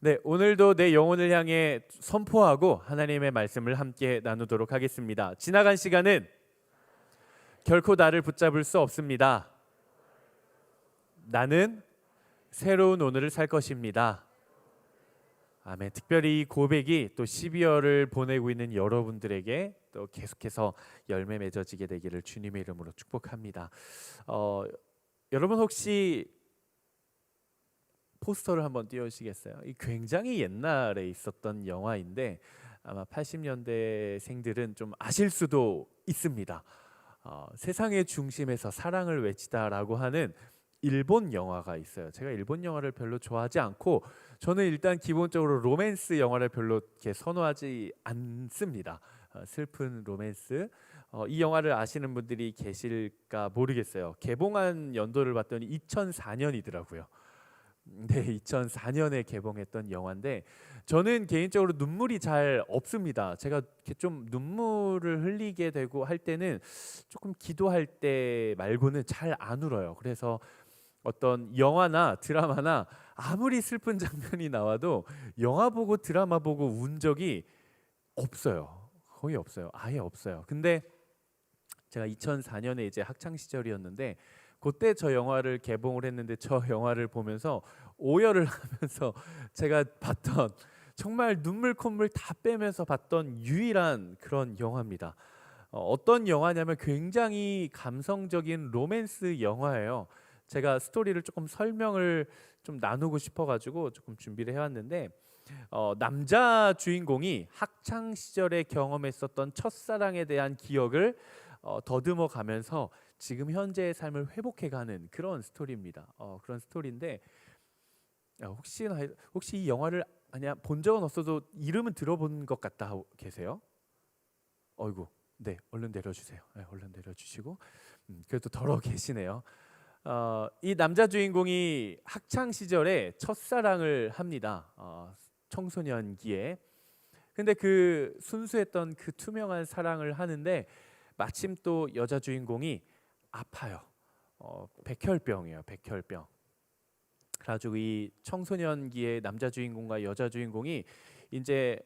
네, 오늘도 내 영혼을 향해 선포하고 하나님의 말씀을 함께 나누도록 하겠습니다. 지나간 시간은 결코 나를 붙잡을 수 없습니다. 나는 새로운 오늘을 살 것입니다. 아멘. 특별히 이 고백이 또 12월을 보내고 있는 여러분들에게 또 계속해서 열매 맺어지게 되기를 주님의 이름으로 축복합니다. 여러분 혹시 포스터를 한번 띄워주시겠어요? 이 굉장히 옛날에 있었던 영화인데 아마 80년대생들은 좀 아실 수도 있습니다. 세상의 중심에서 사랑을 외치다라고 하는 일본 영화가 있어요. 제가 일본 영화를 별로 좋아하지 않고 저는 일단 기본적으로 로맨스 영화를 별로 이렇게 선호하지 않습니다. 슬픈 로맨스. 이 영화를 아시는 분들이 계실까 모르겠어요. 개봉한 연도를 봤더니 2004년이더라고요. 네, 2004년에 개봉했던 영화인데 저는 개인적으로 눈물이 잘 없습니다. 제가 이렇게 좀 눈물을 흘리게 되고 할 때는 조금 기도할 때 말고는 잘 안 울어요. 그래서 어떤 영화나 드라마나 아무리 슬픈 장면이 나와도 영화 보고 드라마 보고 운 적이 없어요. 거의 없어요. 아예 없어요. 근데 제가 2004년에 이제 학창 시절이었는데 그때 저 영화를 개봉을 했는데 저 영화를 보면서 오열을 하면서 제가 봤던 정말 눈물 콧물 다 빼면서 봤던 유일한 그런 영화입니다. 어떤 영화냐면 굉장히 감성적인 로맨스 영화예요. 제가 스토리를 조금 설명을 좀 나누고 싶어가지고 조금 준비를 해왔는데 남자 주인공이 학창 시절에 경험했었던 첫사랑에 대한 기억을 더듬어 가면서 지금 현재의 삶을 회복해가는 그런 스토리입니다. 그런 스토리인데 혹시 이 영화를 아니야 본 적은 없어도 이름은 들어본 것 같다 하고 계세요? 어이구, 네, 얼른 내려주세요. 네, 얼른 내려주시고 그래도 덜어 계시네요. 이 남자 주인공이 학창 시절에 첫사랑을 합니다. 청소년기에. 근데 그 순수했던 그 투명한 사랑을 하는데 마침 또 여자 주인공이 아파요. 백혈병이에요. 백혈병. 그래가지고 이 청소년기의 남자 주인공과 여자 주인공이 이제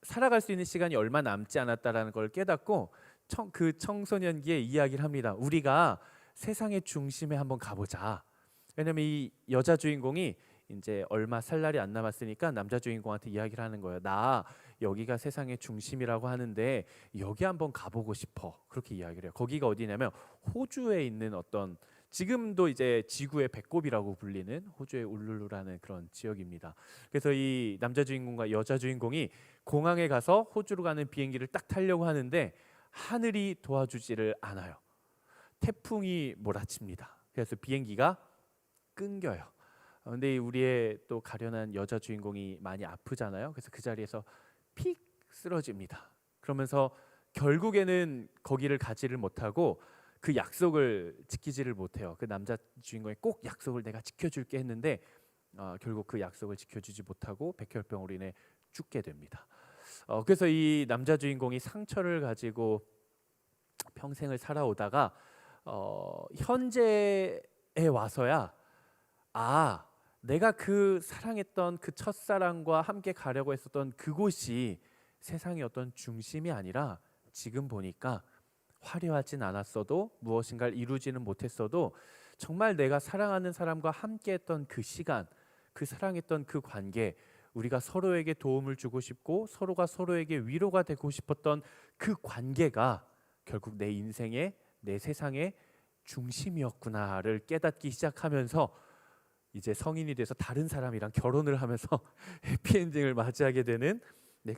살아갈 수 있는 시간이 얼마 남지 않았다라는 걸 깨닫고 그 청소년기에 이야기를 합니다. 우리가 세상의 중심에 한번 가보자. 왜냐면 이 여자 주인공이 이제 얼마 살 날이 안 남았으니까 남자 주인공한테 이야기를 하는 거예요. 나 여기가 세상의 중심이라고 하는데 여기 한번 가보고 싶어. 그렇게 이야기를 해요. 거기가 어디냐면 호주에 있는 어떤 지금도 이제 지구의 배꼽이라고 불리는 호주의 울룰루라는 그런 지역입니다. 그래서 이 남자 주인공과 여자 주인공이 공항에 가서 호주로 가는 비행기를 딱 타려고 하는데 하늘이 도와주지를 않아요. 태풍이 몰아칩니다. 그래서 비행기가 끊겨요. 근데 우리의 또 가련한 여자 주인공이 많이 아프잖아요. 그래서 그 자리에서 픽 쓰러집니다. 그러면서 결국에는 거기를 가지를 못하고 그 약속을 지키지를 못해요. 그 남자 주인공이 꼭 약속을 내가 지켜줄게 했는데 결국 그 약속을 지켜주지 못하고 백혈병으로 인해 죽게 됩니다. 그래서 이 남자 주인공이 상처를 가지고 평생을 살아오다가 현재에 와서야 내가 그 사랑했던 그 첫사랑과 함께 가려고 했었던 그곳이 세상의 어떤 중심이 아니라 지금 보니까 화려하진 않았어도 무엇인가를 이루지는 못했어도 정말 내가 사랑하는 사람과 함께했던 그 시간, 그 사랑했던 그 관계, 우리가 서로에게 도움을 주고 싶고 서로가 서로에게 위로가 되고 싶었던 그 관계가 결국 내 인생의 내 세상의 중심이었구나를 깨닫기 시작하면서 이제 성인이 돼서 다른 사람이랑 결혼을 하면서 해피엔딩을 맞이하게 되는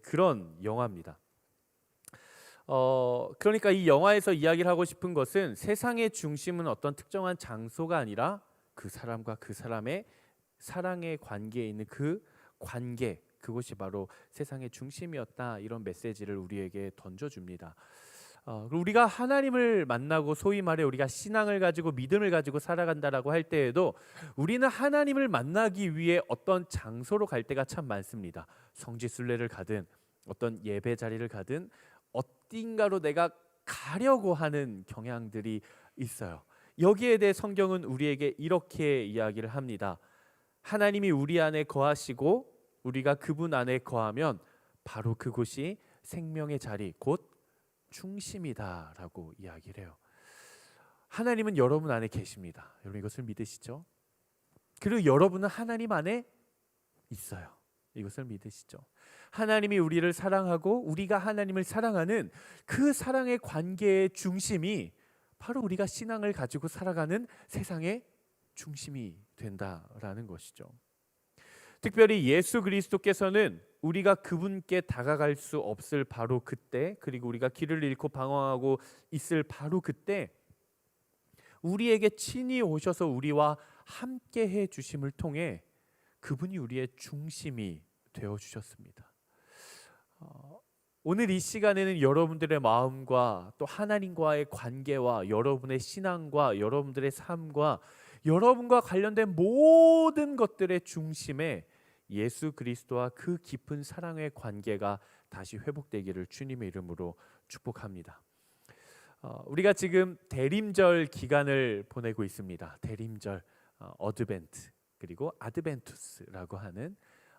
그런 영화입니다. 그러니까 이 영화에서 이야기를 하고 싶은 것은 세상의 중심은 어떤 특정한 장소가 아니라 그 사람과 그 사람의 사랑의 관계에 있는 그 관계, 그것이 바로 세상의 중심이었다, 이런 메시지를 우리에게 던져줍니다. 우리가 하나님을 만나고 소위 말해 우리가 신앙을 가지고 믿음을 가지고 살아간다라고 할 때에도 우리는 하나님을 만나기 위해 어떤 장소로 갈 때가 참 많습니다. 성지순례를 가든 어떤 예배 자리를 가든 어딘가로 내가 가려고 하는 경향들이 있어요. 여기에 대해 성경은 우리에게 이렇게 이야기를 합니다. 하나님이 우리 안에 거하시고 우리가 그분 안에 거하면 바로 그곳이 생명의 자리, 곧 중심이다라고 이야기를 해요. 하나님은 여러분 안에 계십니다. 여러분 이것을 믿으시죠? 그리고 여러분은 하나님 안에 있어요. 이것을 믿으시죠? 하나님이 우리를 사랑하고 우리가 하나님을 사랑하는 그 사랑의 관계의 중심이 바로 우리가 신앙을 가지고 살아가는 세상의 중심이 된다라는 것이죠. 특별히 예수 그리스도께서는 우리가 그분께 다가갈 수 없을 바로 그때, 그리고 우리가 길을 잃고 방황하고 있을 바로 그때 우리에게 친히 오셔서 우리와 함께 해 주심을 통해 그분이 우리의 중심이 되어 주셨습니다. 오늘 이 시간에는 여러분들의 마음과 또 하나님과의 관계와 여러분의 신앙과 여러분들의 삶과 여러분과 관련된 모든 것들의 중심에 예수 그리스도와 그 깊은 사랑의 관계가 다시 회복되기를 주님의 이름으로 축복합니다. 우리가 지금 대림절 기간을 보내고 있습니다. 대림절, 어드벤트 그리고 아드벤투스라고 하는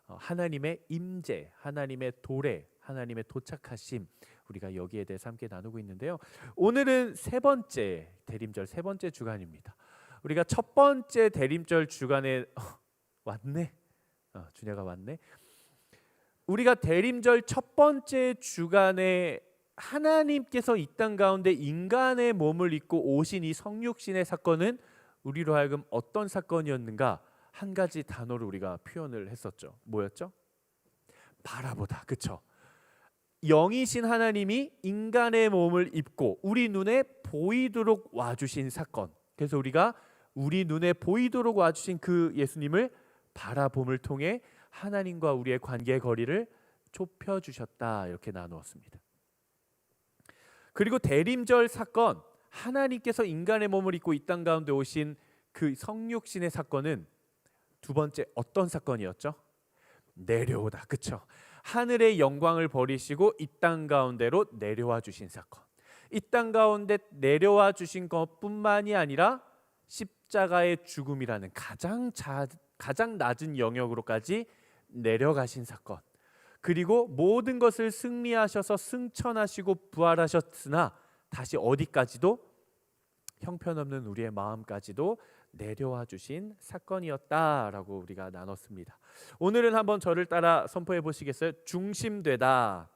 하나님의 임재, 하나님의 도래, 하나님의 도착하심, 우리가 여기에 대해서 함께 나누고 있는데요. 오늘은 세 번째 대림절 세 번째 주간입니다. 우리가 첫 번째 대림절 주간에 왔네. 준야가 왔네. 우리가 대림절 첫 번째 주간에 하나님께서 이 땅 가운데 인간의 몸을 입고 오신 이 성육신의 사건은 우리로 하여금 어떤 사건이었는가 한 가지 단어로 우리가 표현을 했었죠. 뭐였죠? 바라보다. 그렇죠? 영이신 하나님이 인간의 몸을 입고 우리 눈에 보이도록 와주신 사건. 그래서 우리가 우리 눈에 보이도록 와주신 그 예수님을 바라봄을 통해 하나님과 우리의 관계의 거리를 좁혀주셨다, 이렇게 나누었습니다. 그리고 대림절 사건, 하나님께서 인간의 몸을 입고 이 땅 가운데 오신 그 성육신의 사건은 두 번째 어떤 사건이었죠? 내려오다. 그렇죠? 하늘의 영광을 버리시고 이 땅 가운데로 내려와 주신 사건. 이 땅 가운데 내려와 주신 것뿐만이 아니라 십자가의 죽음이라는 가장 낮은 영역으로까지 내려가신 사건. 그리고 모든 것을 승리하셔서 승천하시고 부활하셨으나 다시 어디까지도 형편없는 우리의 마음까지도 내려와 주신 사건이었다라고 우리가 나눴습니다. 오늘은 한번 저를 따라 선포해 보시겠어요? 중심되다.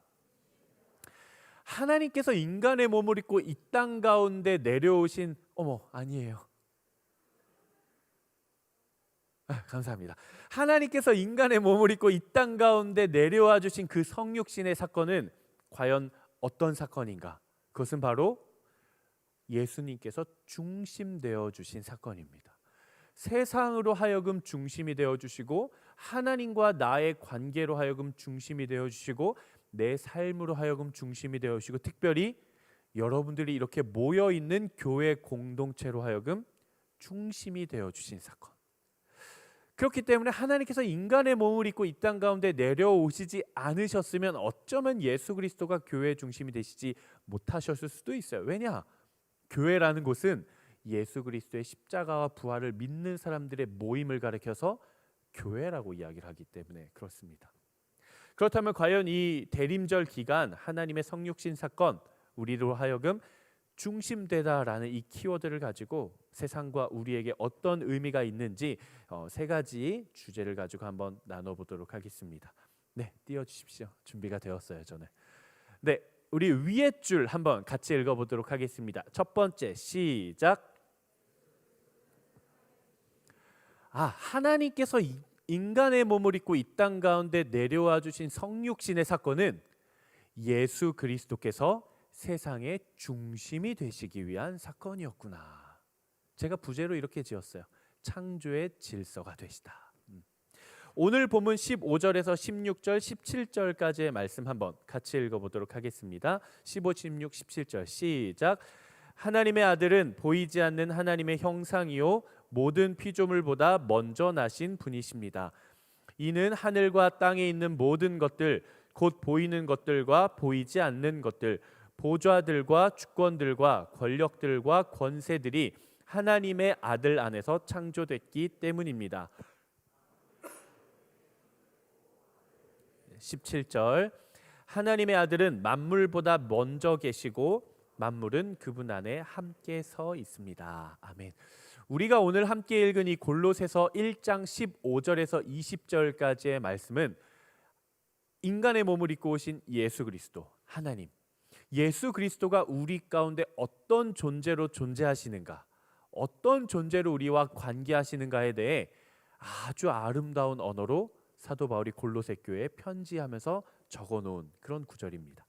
하나님께서 인간의 몸을 입고 이 땅 가운데 내려오신 아니에요. 감사합니다. 하나님께서 인간의 몸을 입고 이 땅 가운데 내려와 주신 그 성육신의 사건은 과연 어떤 사건인가? 그것은 바로 예수님께서 중심되어 주신 사건입니다. 세상으로 하여금 중심이 되어 주시고 하나님과 나의 관계로 하여금 중심이 되어 주시고 내 삶으로 하여금 중심이 되어 주시고 특별히 여러분들이 이렇게 모여 있는 교회 공동체로 하여금 중심이 되어 주신 사건. 그렇기 때문에 하나님께서 인간의 몸을 입고 이 땅 가운데 내려오시지 않으셨으면 어쩌면 예수 그리스도가 교회의 중심이 되시지 못하셨을 수도 있어요. 왜냐? 교회라는 곳은 예수 그리스도의 십자가와 부활을 믿는 사람들의 모임을 가리켜서 교회라고 이야기를 하기 때문에 그렇습니다. 그렇다면 과연 이 대림절 기간 하나님의 성육신 사건, 우리로 하여금 중심되다라는 이 키워드를 가지고 세상과 우리에게 어떤 의미가 있는지 세 가지 주제를 가지고 한번 나눠보도록 하겠습니다. 네, 띄워주십시오. 준비가 되었어요, 저는. 네, 우리 위에 줄 한번 같이 읽어보도록 하겠습니다. 첫 번째, 시작. 하나님께서 인간의 몸을 입고 이 땅 가운데 내려와 주신 성육신의 사건은 예수 그리스도께서 세상의 중심이 되시기 위한 사건이었구나. 제가 부제로 이렇게 지었어요. 창조의 질서가 되시다. 오늘 본문 15절에서 16절, 17절까지의 말씀 한번 같이 읽어보도록 하겠습니다. 15, 16, 17절 시작. 하나님의 아들은 보이지 않는 하나님의 형상이요 모든 피조물보다 먼저 나신 분이십니다. 이는 하늘과 땅에 있는 모든 것들, 곧 보이는 것들과 보이지 않는 것들, 보좌들과 주권들과 권력들과 권세들이 하나님의 아들 안에서 창조됐기 때문입니다. 17절 하나님의 아들은 만물보다 먼저 계시고 만물은 그분 안에 함께 서 있습니다. 아멘. 우리가 오늘 함께 읽은 이 골로새서 1장 15절에서 20절까지의 말씀은 인간의 몸을 입고 오신 예수 그리스도 하나님, 예수 그리스도가 우리 가운데 어떤 존재로 존재하시는가, 어떤 존재로 우리와 관계하시는가에 대해 아주 아름다운 언어로 사도 바울이 골로새 교회에 편지하면서 적어놓은 그런 구절입니다.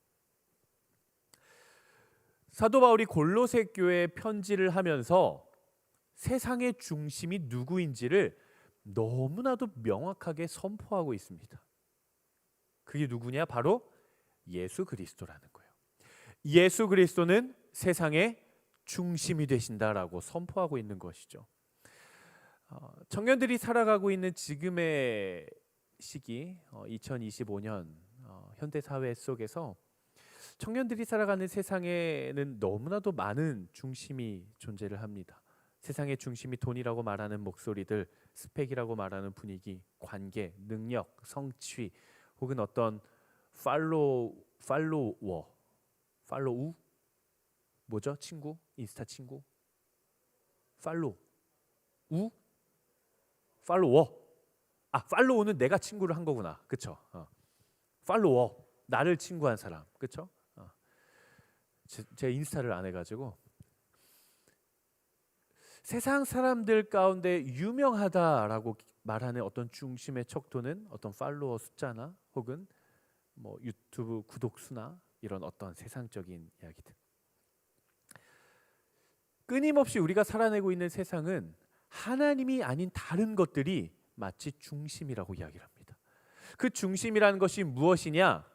사도 바울이 골로새 교회에 편지를 하면서 세상의 중심이 누구인지를 너무나도 명확하게 선포하고 있습니다. 그게 누구냐? 바로 예수 그리스도라는 거예요. 예수 그리스도는 세상의 중심이 되신다라고 선포하고 있는 것이죠. 청년들이 살아가고 있는 지금의 시기 2025년 현대 사회 속에서 청년들이 살아가는 세상에는 너무나도 많은 중심이 존재를 합니다. 세상의 중심이 돈이라고 말하는 목소리들, 스펙이라고 말하는 분위기, 관계, 능력, 성취 혹은 어떤 팔로우 뭐죠? 친구? 인스타 친구? 팔로워. 팔로우는 내가 친구를 한 거구나. 그쵸? 팔로워, 나를 친구한 사람. 그쵸? 제 인스타를 안 해가지고 세상 사람들 가운데 유명하다라고 말하는 어떤 중심의 척도는 어떤 팔로워 숫자나 혹은 뭐 유튜브 구독 수나 이런 어떤 세상적인 이야기들. 끊임없이 우리가 살아내고 있는 세상은 하나님이 아닌 다른 것들이 마치 중심이라고 이야기를 합니다. 그 중심이라는 것이 무엇이냐?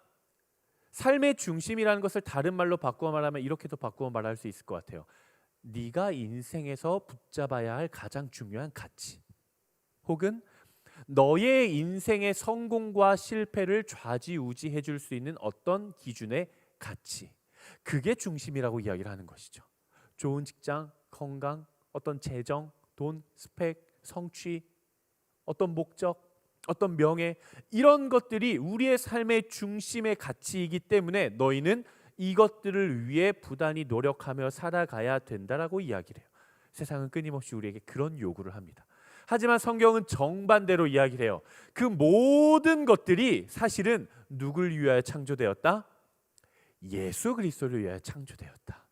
삶의 중심이라는 것을 다른 말로 바꾸어 말하면 이렇게도 바꾸어 말할 수 있을 것 같아요. 네가 인생에서 붙잡아야 할 가장 중요한 가치, 혹은 너의 인생의 성공과 실패를 좌지우지해 줄 수 있는 어떤 기준의 가치, 그게 중심이라고 이야기를 하는 것이죠. 좋은 직장, 건강, 어떤 재정, 돈, 스펙, 성취, 어떤 목적, 어떤 명예, 이런 것들이 우리의 삶의 중심의 가치이기 때문에 너희는 이것들을 위해 부단히 노력하며 살아가야 된다라고 이야기를 해요. 세상은 끊임없이 우리에게 그런 요구를 합니다. 하지만 성경은 정반대로 이야기를 해요. 그 모든 것들이 사실은 누굴 위하여 창조되었다? 예수 그리스도를 위하여 창조되었다.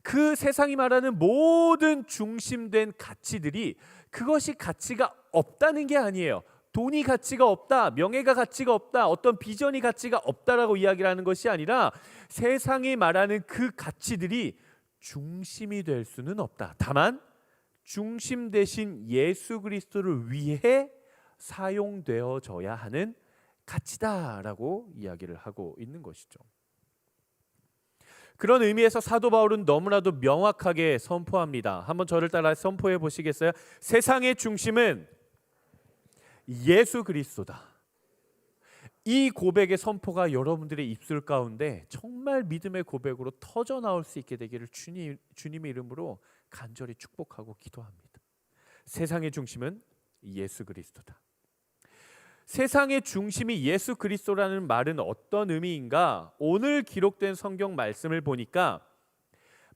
그 세상이 말하는 모든 중심된 가치들이 그것이 가치가 없다는 게 아니에요. 돈이 가치가 없다, 명예가 가치가 없다, 어떤 비전이 가치가 없다라고 이야기를 하는 것이 아니라 세상이 말하는 그 가치들이 중심이 될 수는 없다. 다만 중심 대신 예수 그리스도를 위해 사용되어져야 하는 가치다라고 이야기를 하고 있는 것이죠. 그런 의미에서 사도 바울은 너무나도 명확하게 선포합니다. 한번 저를 따라 선포해 보시겠어요? 세상의 중심은 예수 그리스도다. 이 고백의 선포가 여러분들의 입술 가운데 정말 믿음의 고백으로 터져 나올 수 있게 되기를 주님의 이름으로 간절히 축복하고 기도합니다. 세상의 중심은 예수 그리스도다. 세상의 중심이 예수 그리스도라는 말은 어떤 의미인가? 오늘 기록된 성경 말씀을 보니까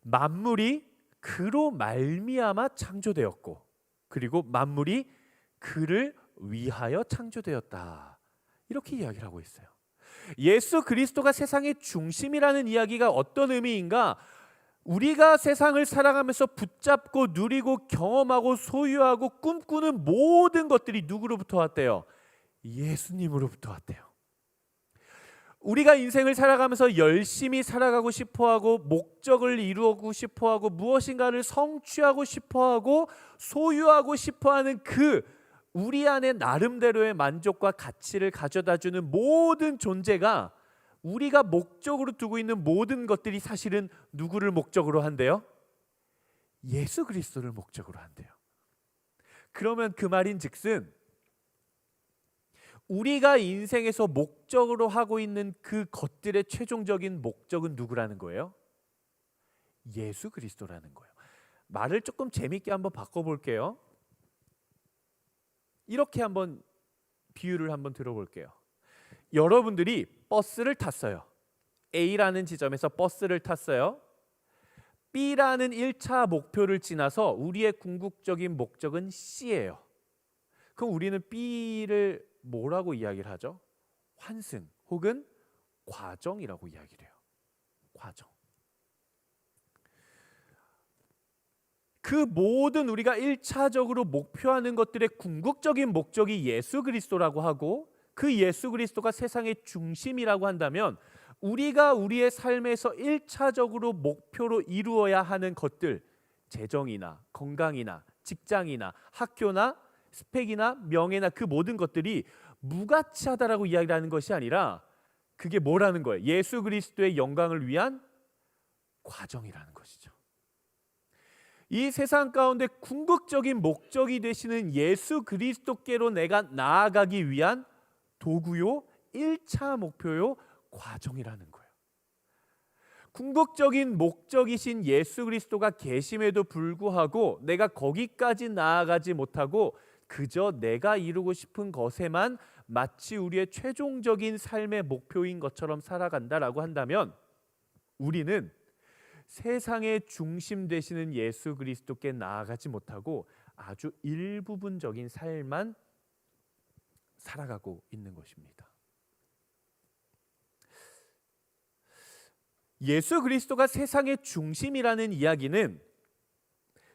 만물이 그로 말미암아 창조되었고, 그리고 만물이 그를 위하여 창조되었다, 이렇게 이야기를 하고 있어요. 예수 그리스도가 세상의 중심이라는 이야기가 어떤 의미인가? 우리가 세상을 살아가면서 붙잡고 누리고 경험하고 소유하고 꿈꾸는 모든 것들이 누구로부터 왔대요? 예수님으로부터 왔대요. 우리가 인생을 살아가면서 열심히 살아가고 싶어하고 목적을 이루고 싶어하고 무엇인가를 성취하고 싶어하고 소유하고 싶어하는 그 우리 안에 나름대로의 만족과 가치를 가져다주는 모든 존재가, 우리가 목적으로 두고 있는 모든 것들이 사실은 누구를 목적으로 한대요? 예수 그리스도를 목적으로 한대요. 그러면 그 말인즉슨 우리가 인생에서 목적으로 하고 있는 그 것들의 최종적인 목적은 누구라는 거예요? 예수 그리스도라는 거예요. 말을 조금 재밌게 한번 바꿔볼게요. 이렇게 한번 비유를 한번 들어볼게요. 여러분들이 버스를 탔어요. A라는 지점에서 버스를 탔어요. B라는 1차 목표를 지나서 우리의 궁극적인 목적은 C예요. 그럼 우리는 B를 뭐라고 이야기를 하죠? 환승 혹은 과정이라고 이야기를 해요. 과정. 그 모든 우리가 1차적으로 목표하는 것들의 궁극적인 목적이 예수 그리스도라고 하고, 그 예수 그리스도가 세상의 중심이라고 한다면 우리가 우리의 삶에서 1차적으로 목표로 이루어야 하는 것들, 재정이나 건강이나 직장이나 학교나 스펙이나 명예나 그 모든 것들이 무가치하다라고 이야기를 하는 것이 아니라 그게 뭐라는 거예요? 예수 그리스도의 영광을 위한 과정이라는 것이죠. 이 세상 가운데 궁극적인 목적이 되시는 예수 그리스도께로 내가 나아가기 위한 도구요, 1차 목표요, 과정이라는 거예요. 궁극적인 목적이신 예수 그리스도가 계심에도 불구하고 내가 거기까지 나아가지 못하고 그저 내가 이루고 싶은 것에만 마치 우리의 최종적인 삶의 목표인 것처럼 살아간다라고 한다면 우리는 세상의 중심 되시는 예수 그리스도께 나아가지 못하고 아주 일부분적인 삶만 살아가고 있는 것입니다. 예수 그리스도가 세상의 중심이라는 이야기는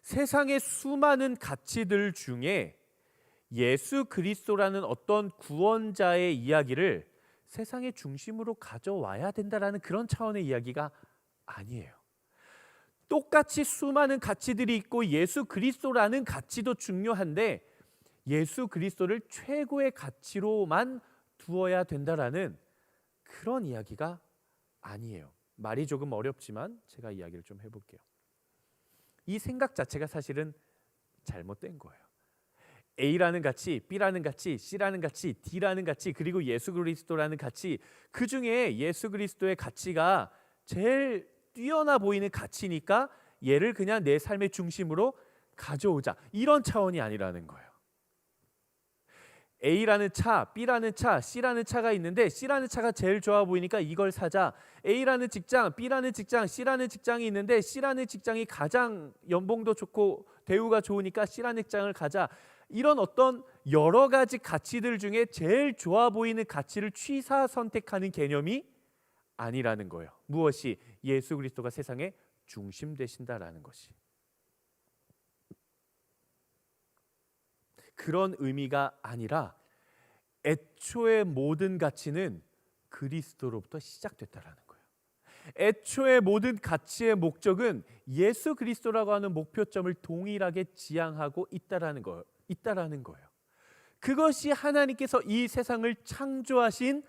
세상의 수많은 가치들 중에 예수 그리스도라는 어떤 구원자의 이야기를 세상의 중심으로 가져와야 된다라는 그런 차원의 이야기가 아니에요. 똑같이 수많은 가치들이 있고 예수 그리스도라는 가치도 중요한데 예수 그리스도를 최고의 가치로만 두어야 된다라는 그런 이야기가 아니에요. 말이 조금 어렵지만 제가 이야기를 좀 해볼게요. 이 생각 자체가 사실은 잘못된 거예요. A라는 가치, B라는 가치, C라는 가치, D라는 가치, 그리고 예수 그리스도라는 가치, 그 중에 예수 그리스도의 가치가 제일 뛰어나 보이는 가치니까 얘를 그냥 내 삶의 중심으로 가져오자, 이런 차원이 아니라는 거예요. A라는 차, B라는 차, C라는 차가 있는데 C라는 차가 제일 좋아 보이니까 이걸 사자. A라는 직장, B라는 직장, C라는 직장이 있는데 C라는 직장이 가장 연봉도 좋고 대우가 좋으니까 C라는 직장을 가자. 이런 어떤 여러 가지 가치들 중에 제일 좋아 보이는 가치를 취사 선택하는 개념이 아니라는 거예요. 무엇이? 예수 그리스도가 세상의 중심 되신다라는 것이. 그런 의미가 아니라 애초의 모든 가치는 그리스도로부터 시작됐다라는 거예요. 애초의 모든 가치의 목적은 예수 그리스도라고 하는 목표점을 동일하게 지향하고 있다라는 거예요. 그것이 하나님께서 이 세상을 창조하신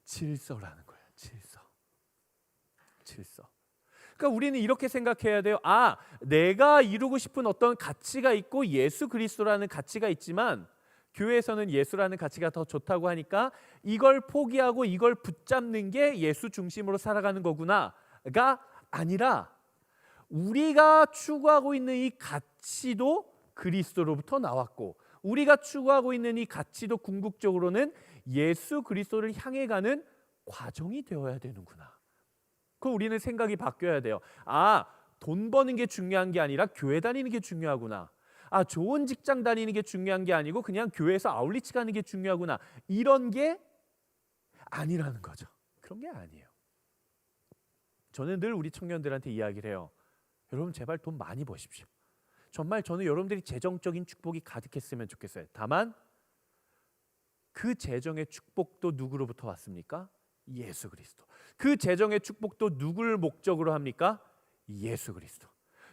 질서라는 거예요. 질서. 그러니까 우리는 이렇게 생각해야 돼요. 내가 이루고 싶은 어떤 가치가 있고 예수 그리스도라는 가치가 있지만 교회에서는 예수라는 가치가 더 좋다고 하니까 이걸 포기하고 이걸 붙잡는 게 예수 중심으로 살아가는 거구나가 아니라 우리가 추구하고 있는 이 가치도 그리스도로부터 나왔고 우리가 추구하고 있는 이 가치도 궁극적으로는 예수 그리스도를 향해 가는 과정이 되어야 되는구나. 그럼 우리는 생각이 바뀌어야 돼요. 돈 버는 게 중요한 게 아니라 교회 다니는 게 중요하구나. 좋은 직장 다니는 게 중요한 게 아니고 그냥 교회에서 아울리치 가는 게 중요하구나. 이런 게 아니라는 거죠. 그런 게 아니에요. 저는 늘 우리 청년들한테 이야기를 해요. 여러분 제발 돈 많이 버십시오. 정말 저는 여러분들이 재정적인 축복이 가득했으면 좋겠어요. 다만 그 재정의 축복도 누구로부터 왔습니까? 예수 그리스도. 그 재정의 축복도 누굴 목적으로 합니까? 예수 그리스도.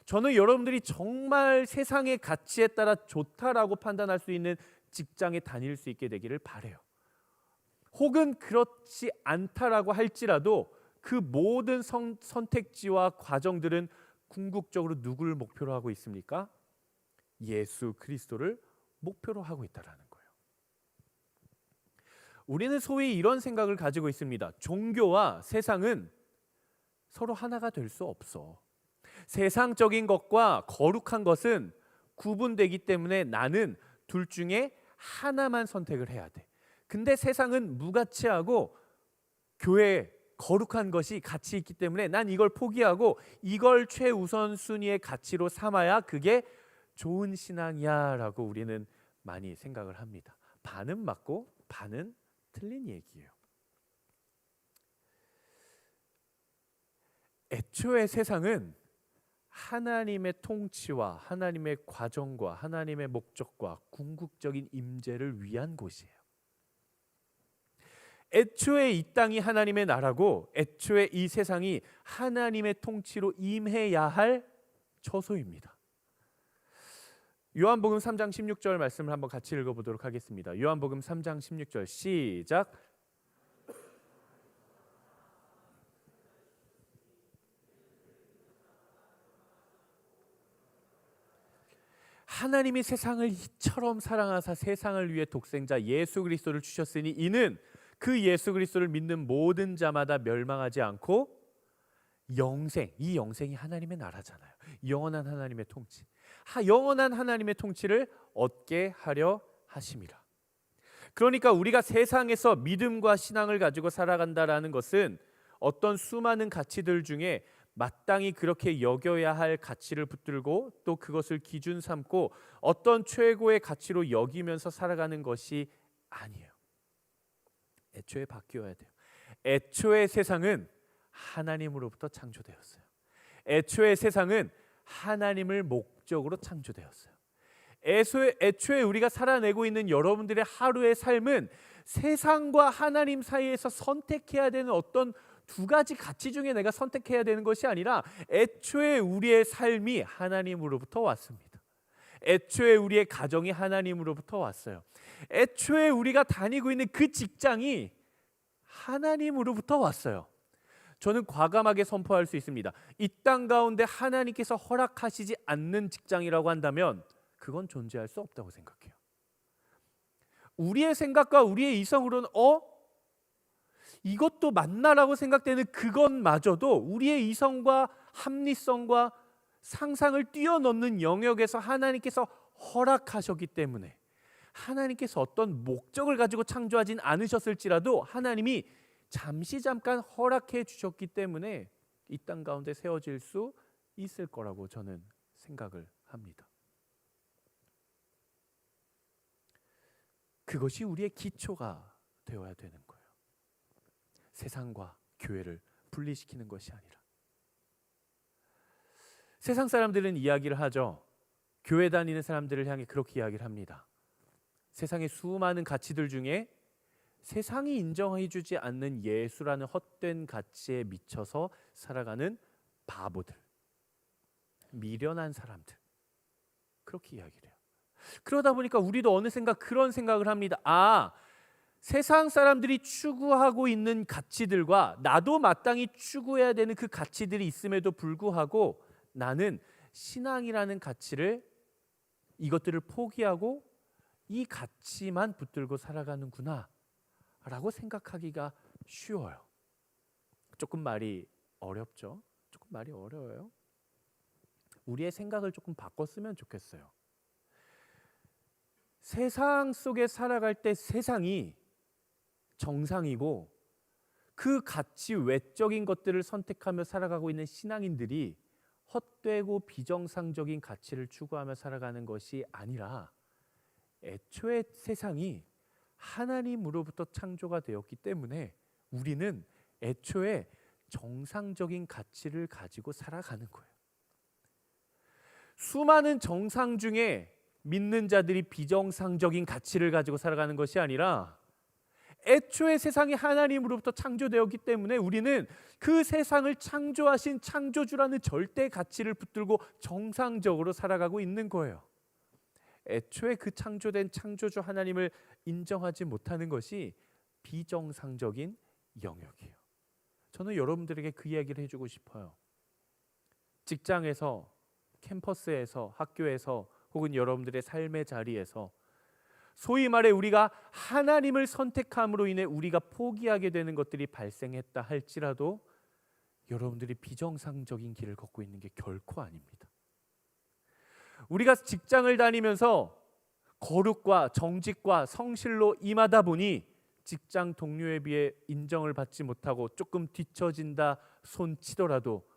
저는 여러분들이 정말 세상의 가치에 따라 좋다라고 판단할 수 있는 직장에 다닐 수 있게 되기를 바라요. 혹은 그렇지 않다라고 할지라도 그 모든 선택지와 과정들은 궁극적으로 누구를 목표로 하고 있습니까? 예수 그리스도를 목표로 하고 있다라는 거예요. 우리는 소위 이런 생각을 가지고 있습니다. 종교와 세상은 서로 하나가 될 수 없어. 세상적인 것과 거룩한 것은 구분되기 때문에 나는 둘 중에 하나만 선택을 해야 돼. 근데 세상은 무가치하고 교회에 거룩한 것이 가치 있기 때문에 난 이걸 포기하고 이걸 최우선순위의 가치로 삼아야 그게 좋은 신앙이야 라고 우리는 많이 생각을 합니다. 반은 맞고 반은 틀린 얘기예요. 애초에 세상은 하나님의 통치와 하나님의 과정과 하나님의 목적과 궁극적인 임재를 위한 곳이에요. 애초에 이 땅이 하나님의 나라고 애초에 이 세상이 하나님의 통치로 임해야 할 처소입니다. 요한복음 3장 16절 말씀을 한번 같이 읽어보도록 하겠습니다. 요한복음 3장 16절 시작. 하나님이 세상을 이처럼 사랑하사 세상을 위해 독생자 예수 그리스도를 주셨으니 이는 그 예수 그리스도를 믿는 모든 자마다 멸망하지 않고 영생, 이 영생이 하나님의 나라잖아요. 영원한 하나님의 통치, 영원한 하나님의 통치를 얻게 하려 하심이라. 그러니까 우리가 세상에서 믿음과 신앙을 가지고 살아간다라는 것은 어떤 수많은 가치들 중에 마땅히 그렇게 여겨야 할 가치를 붙들고 또 그것을 기준 삼고 어떤 최고의 가치로 여기면서 살아가는 것이 아니에요. 애초에 바뀌어야 돼요. 애초에 세상은 하나님으로부터 창조되었어요. 애초에 세상은 하나님을 목적으로 창조되었어요. 애초에 우리가 살아내고 있는 여러분들의 하루의 삶은 세상과 하나님 사이에서 선택해야 되는 어떤 두 가지 가치 중에 내가 선택해야 되는 것이 아니라 애초에 우리의 삶이 하나님으로부터 왔습니다. 애초에 우리의 가정이 하나님으로부터 왔어요. 애초에 우리가 다니고 있는 그 직장이 하나님으로부터 왔어요. 저는 과감하게 선포할 수 있습니다. 이 땅 가운데 하나님께서 허락하시지 않는 직장이라고 한다면 그건 존재할 수 없다고 생각해요. 우리의 생각과 우리의 이성으로는 이것도 맞나라고 생각되는 그것마저도 우리의 이성과 합리성과 상상을 뛰어넘는 영역에서 하나님께서 허락하셨기 때문에 하나님께서 어떤 목적을 가지고 창조하진 않으셨을지라도 하나님이 잠깐 허락해 주셨기 때문에 이 땅 가운데 세워질 수 있을 거라고 저는 생각을 합니다. 그것이 우리의 기초가 되어야 되는 거예요. 세상과 교회를 분리시키는 것이 아니라. 세상 사람들은 이야기를 하죠. 교회 다니는 사람들을 향해 그렇게 이야기를 합니다. 세상의 수많은 가치들 중에 세상이 인정해주지 않는 예수라는 헛된 가치에 미쳐서 살아가는 바보들, 미련한 사람들, 그렇게 이야기를 해요. 그러다 보니까 우리도 어느샌가 그런 생각을 합니다. 세상 사람들이 추구하고 있는 가치들과 나도 마땅히 추구해야 되는 그 가치들이 있음에도 불구하고 나는 신앙이라는 가치를, 이것들을 포기하고 이 가치만 붙들고 살아가는구나 라고 생각하기가 쉬워요. 조금 말이 어렵죠? 조금 말이 어려워요. 우리의 생각을 조금 바꿨으면 좋겠어요. 세상 속에 살아갈 때 세상이 정상이고 그 가치 외적인 것들을 선택하며 살아가고 있는 신앙인들이 헛되고 비정상적인 가치를 추구하며 살아가는 것이 아니라 애초에 세상이 하나님으로부터 창조가 되었기 때문에 우리는 애초에 정상적인 가치를 가지고 살아가는 거예요. 수많은 정상 중에 믿는 자들이 비정상적인 가치를 가지고 살아가는 것이 아니라 애초에 세상이 하나님으로부터 창조되었기 때문에 우리는 그 세상을 창조하신 창조주라는 절대 가치를 붙들고 정상적으로 살아가고 있는 거예요. 애초에 그 창조된 창조주 하나님을 인정하지 못하는 것이 비정상적인 영역이에요. 저는 여러분들에게 그 이야기를 해주고 싶어요. 직장에서, 캠퍼스에서, 학교에서 혹은 여러분들의 삶의 자리에서 소위 말해 우리가 하나님을 선택함으로 인해 우리가 포기하게 되는 것들이 발생했다 할지라도 여러분들이 비정상적인 길을 걷고 있는 게 결코 아닙니다. 우리가 직장을 다니면서 거룩과 정직과 성실로 임하다 보니 직장 동료에 비해 인정을 받지 못하고 조금 뒤처진다 손 치더라도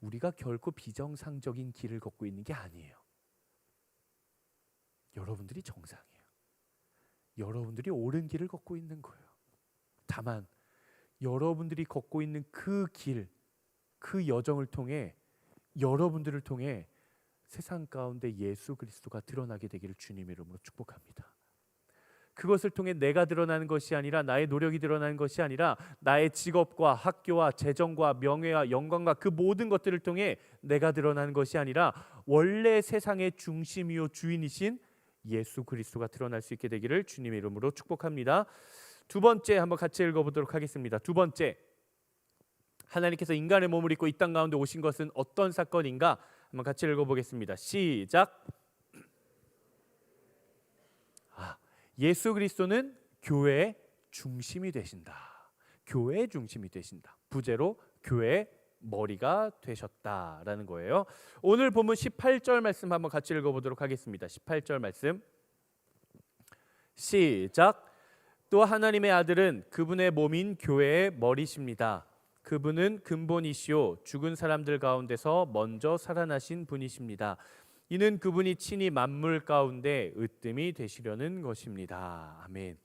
우리가 결코 비정상적인 길을 걷고 있는 게 아니에요. 여러분들이 정상이에요. 여러분들이 옳은 길을 걷고 있는 거예요. 다만 여러분들이 걷고 있는 그 길, 그 여정을 통해 여러분들을 통해 세상 가운데 예수 그리스도가 드러나게 되기를 주님의 이름으로 축복합니다. 그것을 통해 내가 드러나는 것이 아니라, 나의 노력이 드러나는 것이 아니라, 나의 직업과 학교와 재정과 명예와 영광과 그 모든 것들을 통해 내가 드러나는 것이 아니라 원래 세상의 중심이요 주인이신 예수 그리스도가 드러날 수 있게 되기를 주님의 이름으로 축복합니다. 두 번째 한번 같이 읽어보도록 하겠습니다. 두 번째, 하나님께서 인간의 몸을 입고 이 땅 가운데 오신 것은 어떤 사건인가? 한번 같이 읽어보겠습니다. 시작. 예수 그리스도는 교회의 중심이 되신다. 교회의 중심이 되신다. 부제로 교회의 머리가 되셨다라는 거예요. 오늘 본문 18절 말씀 한번 같이 읽어보도록 하겠습니다. 18절 말씀 시작. 또 하나님의 아들은 그분의 몸인 교회의 머리십니다. 그분은 근본이시요 죽은 사람들 가운데서 먼저 살아나신 분이십니다. 이는 그분이 친히 만물 가운데 으뜸이 되시려는 것입니다. 아멘.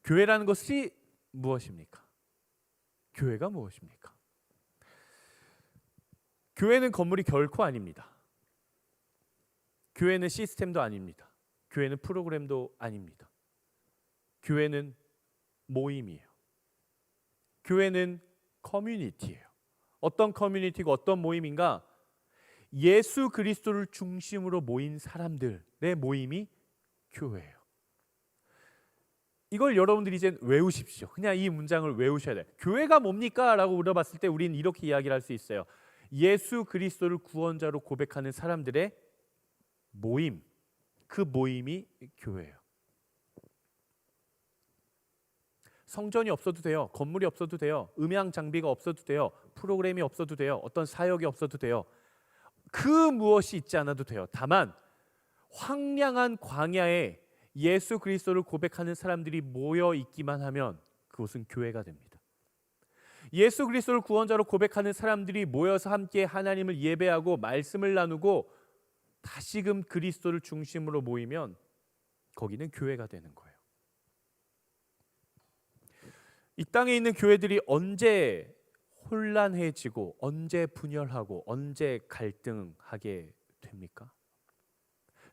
교회라는 것이 무엇입니까? 교회가 무엇입니까? 교회는 건물이 결코 아닙니다. 교회는 시스템도 아닙니다. 교회는 프로그램도 아닙니다. 교회는 모임이에요. 교회는 커뮤니티예요. 어떤 커뮤니티고 어떤 모임인가? 예수 그리스도를 중심으로 모인 사람들의 모임이 교회예요. 이걸 여러분들이 이제 외우십시오. 그냥 이 문장을 외우셔야 돼요. 교회가 뭡니까? 라고 물어봤을 때 우리는 이렇게 이야기를 할 수 있어요. 예수 그리스도를 구원자로 고백하는 사람들의 모임, 그 모임이 교회예요. 성전이 없어도 돼요. 건물이 없어도 돼요. 음향 장비가 없어도 돼요. 프로그램이 없어도 돼요. 어떤 사역이 없어도 돼요. 그 무엇이 있지 않아도 돼요. 다만 황량한 광야에 예수 그리스도를 고백하는 사람들이 모여 있기만 하면 그것은 교회가 됩니다. 예수 그리스도를 구원자로 고백하는 사람들이 모여서 함께 하나님을 예배하고 말씀을 나누고 다시금 그리스도를 중심으로 모이면 거기는 교회가 되는 거예요. 이 땅에 있는 교회들이 언제 혼란해지고 언제 분열하고 언제 갈등하게 됩니까?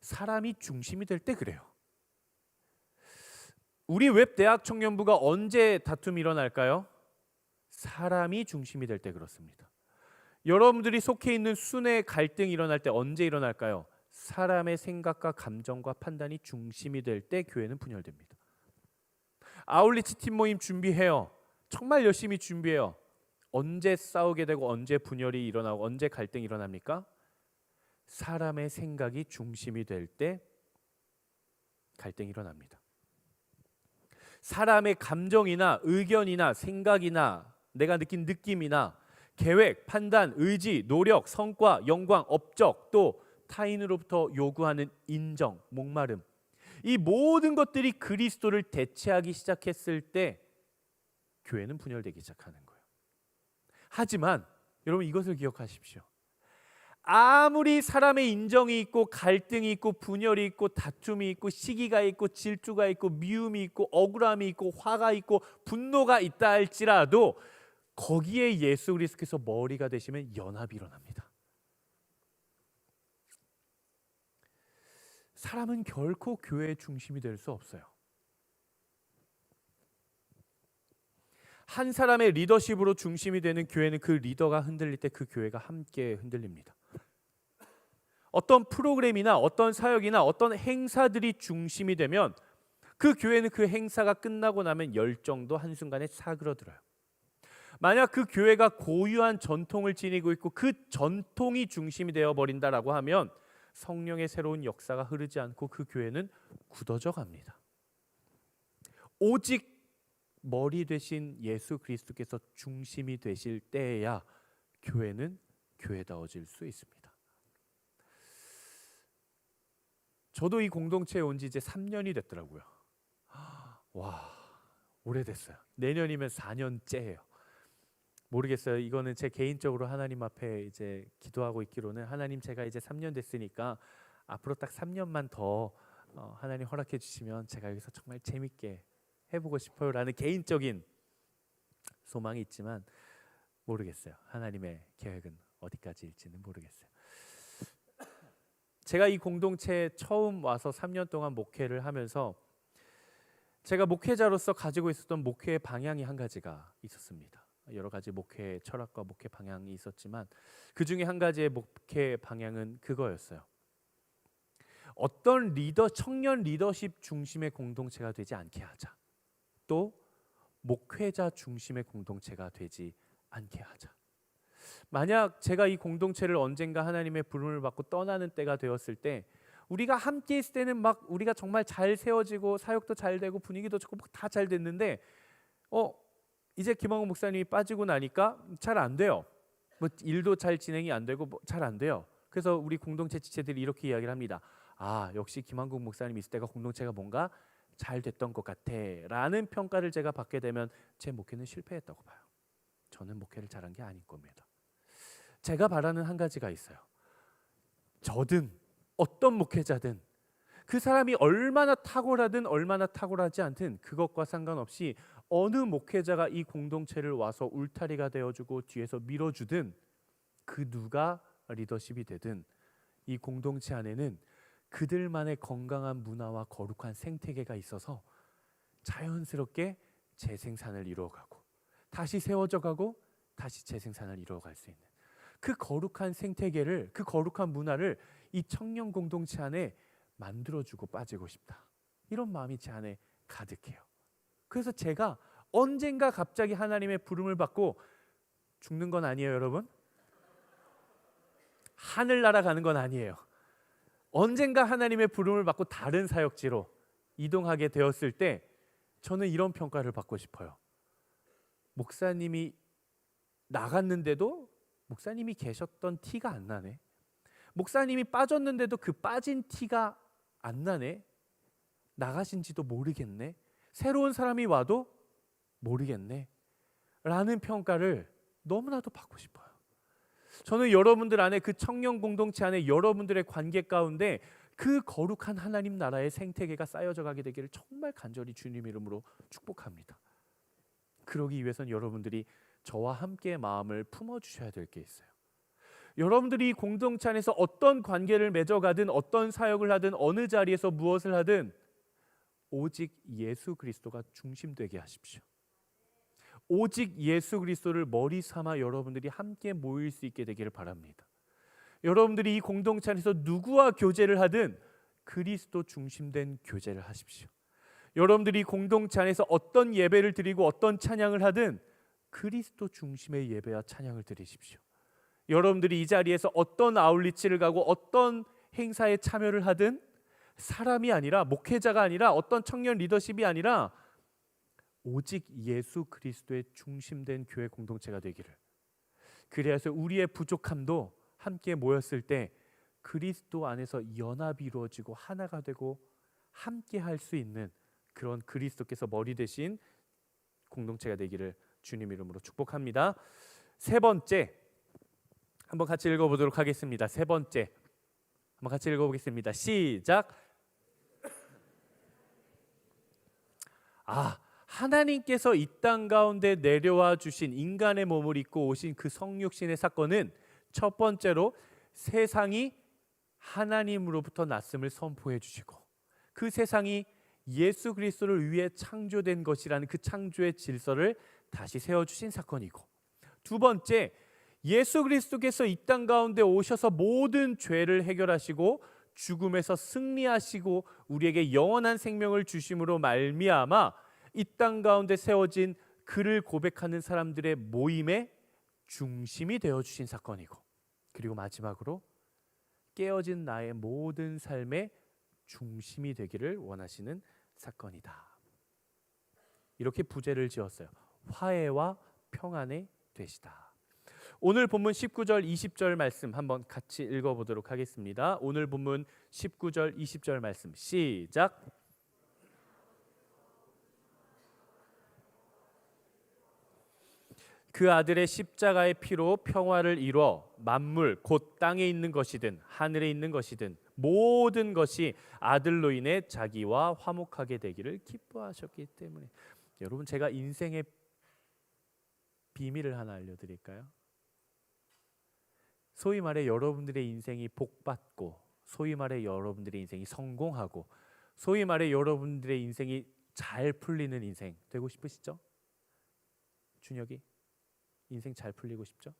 사람이 중심이 될 때 그래요. 우리 웹대학 청년부가 언제 다툼이 일어날까요? 사람이 중심이 될 때 그렇습니다. 여러분들이 속해 있는 순회 갈등이 일어날 때 언제 일어날까요? 사람의 생각과 감정과 판단이 중심이 될 때 교회는 분열됩니다. 아울리치 팀 모임 준비해요. 정말 열심히 준비해요. 언제 싸우게 되고 언제 분열이 일어나고 언제 갈등이 일어납니까? 사람의 생각이 중심이 될 때 갈등이 일어납니다. 사람의 감정이나 의견이나 생각이나 내가 느낀 느낌이나 계획, 판단, 의지, 노력, 성과, 영광, 업적, 또 타인으로부터 요구하는 인정, 목마름, 이 모든 것들이 그리스도를 대체하기 시작했을 때 교회는 분열되기 시작하는 거예요. 하지만 여러분 이것을 기억하십시오. 아무리 사람의 인정이 있고 갈등이 있고 분열이 있고 다툼이 있고 시기가 있고 질투가 있고 미움이 있고 억울함이 있고 화가 있고 분노가 있다 할지라도 거기에 예수 그리스도께서 머리가 되시면 연합이 일어납니다. 사람은 결코 교회의 중심이 될 수 없어요. 한 사람의 리더십으로 중심이 되는 교회는 그 리더가 흔들릴 때 그 교회가 함께 흔들립니다. 어떤 프로그램이나 어떤 사역이나 어떤 행사들이 중심이 되면 그 교회는 그 행사가 끝나고 나면 열정도 한순간에 사그러들어요. 만약 그 교회가 고유한 전통을 지니고 있고 그 전통이 중심이 되어버린다라고 하면 성령의 새로운 역사가 흐르지 않고 그 교회는 굳어져 갑니다. 오직 머리 되신 예수 그리스도께서 중심이 되실 때에야 교회는 교회다워질 수 있습니다. 저도 이 공동체에 온 지 이제 3년이 됐더라고요. 와, 오래됐어요. 내년이면 4년째예요. 모르겠어요. 이거는 제 개인적으로 하나님 앞에 이제 기도하고 있기로는, 하나님 제가 이제 3년 됐으니까 앞으로 딱 3년만 더 하나님 허락해 주시면 제가 여기서 정말 재밌게 해보고 싶어요라는 개인적인 소망이 있지만 모르겠어요. 하나님의 계획은 어디까지일지는 모르겠어요. 제가 이 공동체에 처음 와서 3년 동안 목회를 하면서 제가 목회자로서 가지고 있었던 목회의 방향이 한 가지가 있었습니다. 여러 가지 목회 철학과 목회 방향이 있었지만 그 중에 한 가지의 목회 방향은 그거였어요. 어떤 청년 리더십 중심의 공동체가 되지 않게 하자. 또 목회자 중심의 공동체가 되지 않게 하자. 만약 제가 이 공동체를 언젠가 하나님의 부름을 받고 떠나는 때가 되었을 때, 우리가 함께 있을 때는 막 우리가 정말 잘 세워지고 사역도 잘 되고 분위기도 좋고 다 잘 됐는데 이제 김왕호 목사님이 빠지고 나니까 잘 안 돼요. 뭐 일도 잘 진행이 안 되고 잘 안 돼요. 그래서 우리 공동체 지체들이 이렇게 이야기를 합니다. 역시 김한국 목사님이 있을 때가 공동체가 뭔가 잘 됐던 것 같아 라는 평가를 제가 받게 되면 제 목회는 실패했다고 봐요. 저는 목회를 잘한 게 아닐 겁니다. 제가 바라는 한 가지가 있어요. 저든 어떤 목회자든 그 사람이 얼마나 탁월하든 얼마나 탁월하지 않든 그것과 상관없이 어느 목회자가 이 공동체를 와서 울타리가 되어주고 뒤에서 밀어주든, 그 누가 리더십이 되든 이 공동체 안에는 그들만의 건강한 문화와 거룩한 생태계가 있어서 자연스럽게 재생산을 이루어가고 다시 세워져 가고 다시 재생산을 이루어갈 수 있는 그 거룩한 생태계를, 그 거룩한 문화를 이 청년 공동체 안에 만들어주고 빠지고 싶다. 이런 마음이 제 안에 가득해요. 그래서 제가 언젠가 갑자기 하나님의 부름을 받고 죽는 건 아니에요, 여러분. 하늘 날아가는 건 아니에요. 언젠가 하나님의 부름을 받고 다른 사역지로 이동하게 되었을 때 저는 이런 평가를 받고 싶어요. 목사님이 나갔는데도 목사님이 계셨던 티가 안 나네. 목사님이 빠졌는데도 그 빠진 티가 안 나네. 나가신지도 모르겠네. 새로운 사람이 와도 모르겠네 라는 평가를 너무나도 받고 싶어요. 저는 여러분들 안에, 그 청년 공동체 안에 여러분들의 관계 가운데 그 거룩한 하나님 나라의 생태계가 쌓여져 가게 되기를 정말 간절히 주님 이름으로 축복합니다. 그러기 위해서는 여러분들이 저와 함께 마음을 품어주셔야 될 게 있어요. 여러분들이 공동체 안에서 어떤 관계를 맺어가든 어떤 사역을 하든 어느 자리에서 무엇을 하든 오직 예수 그리스도가 중심되게 하십시오. 오직 예수 그리스도를 머리 삼아 여러분들이 함께 모일 수 있게 되기를 바랍니다. 여러분들이 이 공동체 안에서 누구와 교제를 하든 그리스도 중심된 교제를 하십시오. 여러분들이 공동체 안에서 어떤 예배를 드리고 어떤 찬양을 하든 그리스도 중심의 예배와 찬양을 드리십시오. 여러분들이 이 자리에서 어떤 아울리치를 가고 어떤 행사에 참여를 하든 사람이 아니라, 목회자가 아니라, 어떤 청년 리더십이 아니라 오직 예수 그리스도의 중심된 교회 공동체가 되기를, 그래서 우리의 부족함도 함께 모였을 때 그리스도 안에서 연합이 이루어지고 하나가 되고 함께 할 수 있는 그런 그리스도께서 머리 되신 공동체가 되기를 주님 이름으로 축복합니다. 세 번째, 한번 같이 읽어보도록 하겠습니다. 세 번째, 한번 같이 읽어보겠습니다. 시작. 하나님께서 이 땅 가운데 내려와 주신 인간의 몸을 입고 오신 그 성육신의 사건은 첫 번째로 세상이 하나님으로부터 났음을 선포해 주시고, 그 세상이 예수 그리스도를 위해 창조된 것이라는 그 창조의 질서를 다시 세워주신 사건이고, 두 번째, 예수 그리스도께서 이 땅 가운데 오셔서 모든 죄를 해결하시고 죽음에서 승리하시고 우리에게 영원한 생명을 주심으로 말미암아 이 땅 가운데 세워진 그를 고백하는 사람들의 모임의 중심이 되어주신 사건이고, 그리고 마지막으로 깨어진 나의 모든 삶의 중심이 되기를 원하시는 사건이다. 이렇게 부제를 지었어요. 화해와 평안의 되시다. 오늘 본문 19절 20절 말씀 한번 같이 읽어보도록 하겠습니다. 오늘 본문 19절 20절 말씀 시작. 그 아들의 십자가의 피로 평화를 이루어 만물 곧 땅에 있는 것이든 하늘에 있는 것이든 모든 것이 아들로 인해 자기와 화목하게 되기를 기뻐하셨기 때문에. 여러분, 제가 인생의 비밀을 하나 알려드릴까요? 소위 말해 여러분들의 인생이 복받고, 소위 말해 여러분들의 인생이 성공하고, 소위 말해 여러분들의 인생이 잘 풀리는 인생 되고 싶으시죠? 준혁이 인생 잘 풀리고 싶죠?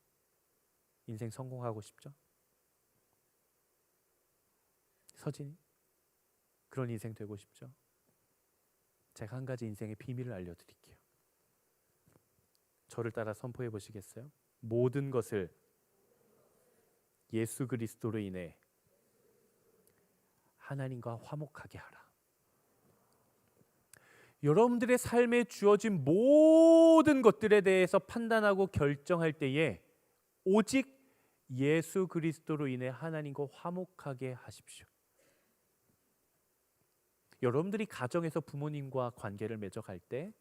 인생 성공하고 싶죠? 서진이 그런 인생 되고 싶죠? 제가 한 가지 인생의 비밀을 알려드릴게요. 저를 따라 선포해 보시겠어요? 모든 것을 예수 그리스도로 인해 하나님과 화목하게 하라. 여러분들의 삶에 주어진 모든 것들에 대해서 판단하고 결정할 때에 오직 예수 그리스도로 인해 하나님과 화목하게 하십시오. 여러분들이 가정에서 부모님과 관계를 맺어갈 때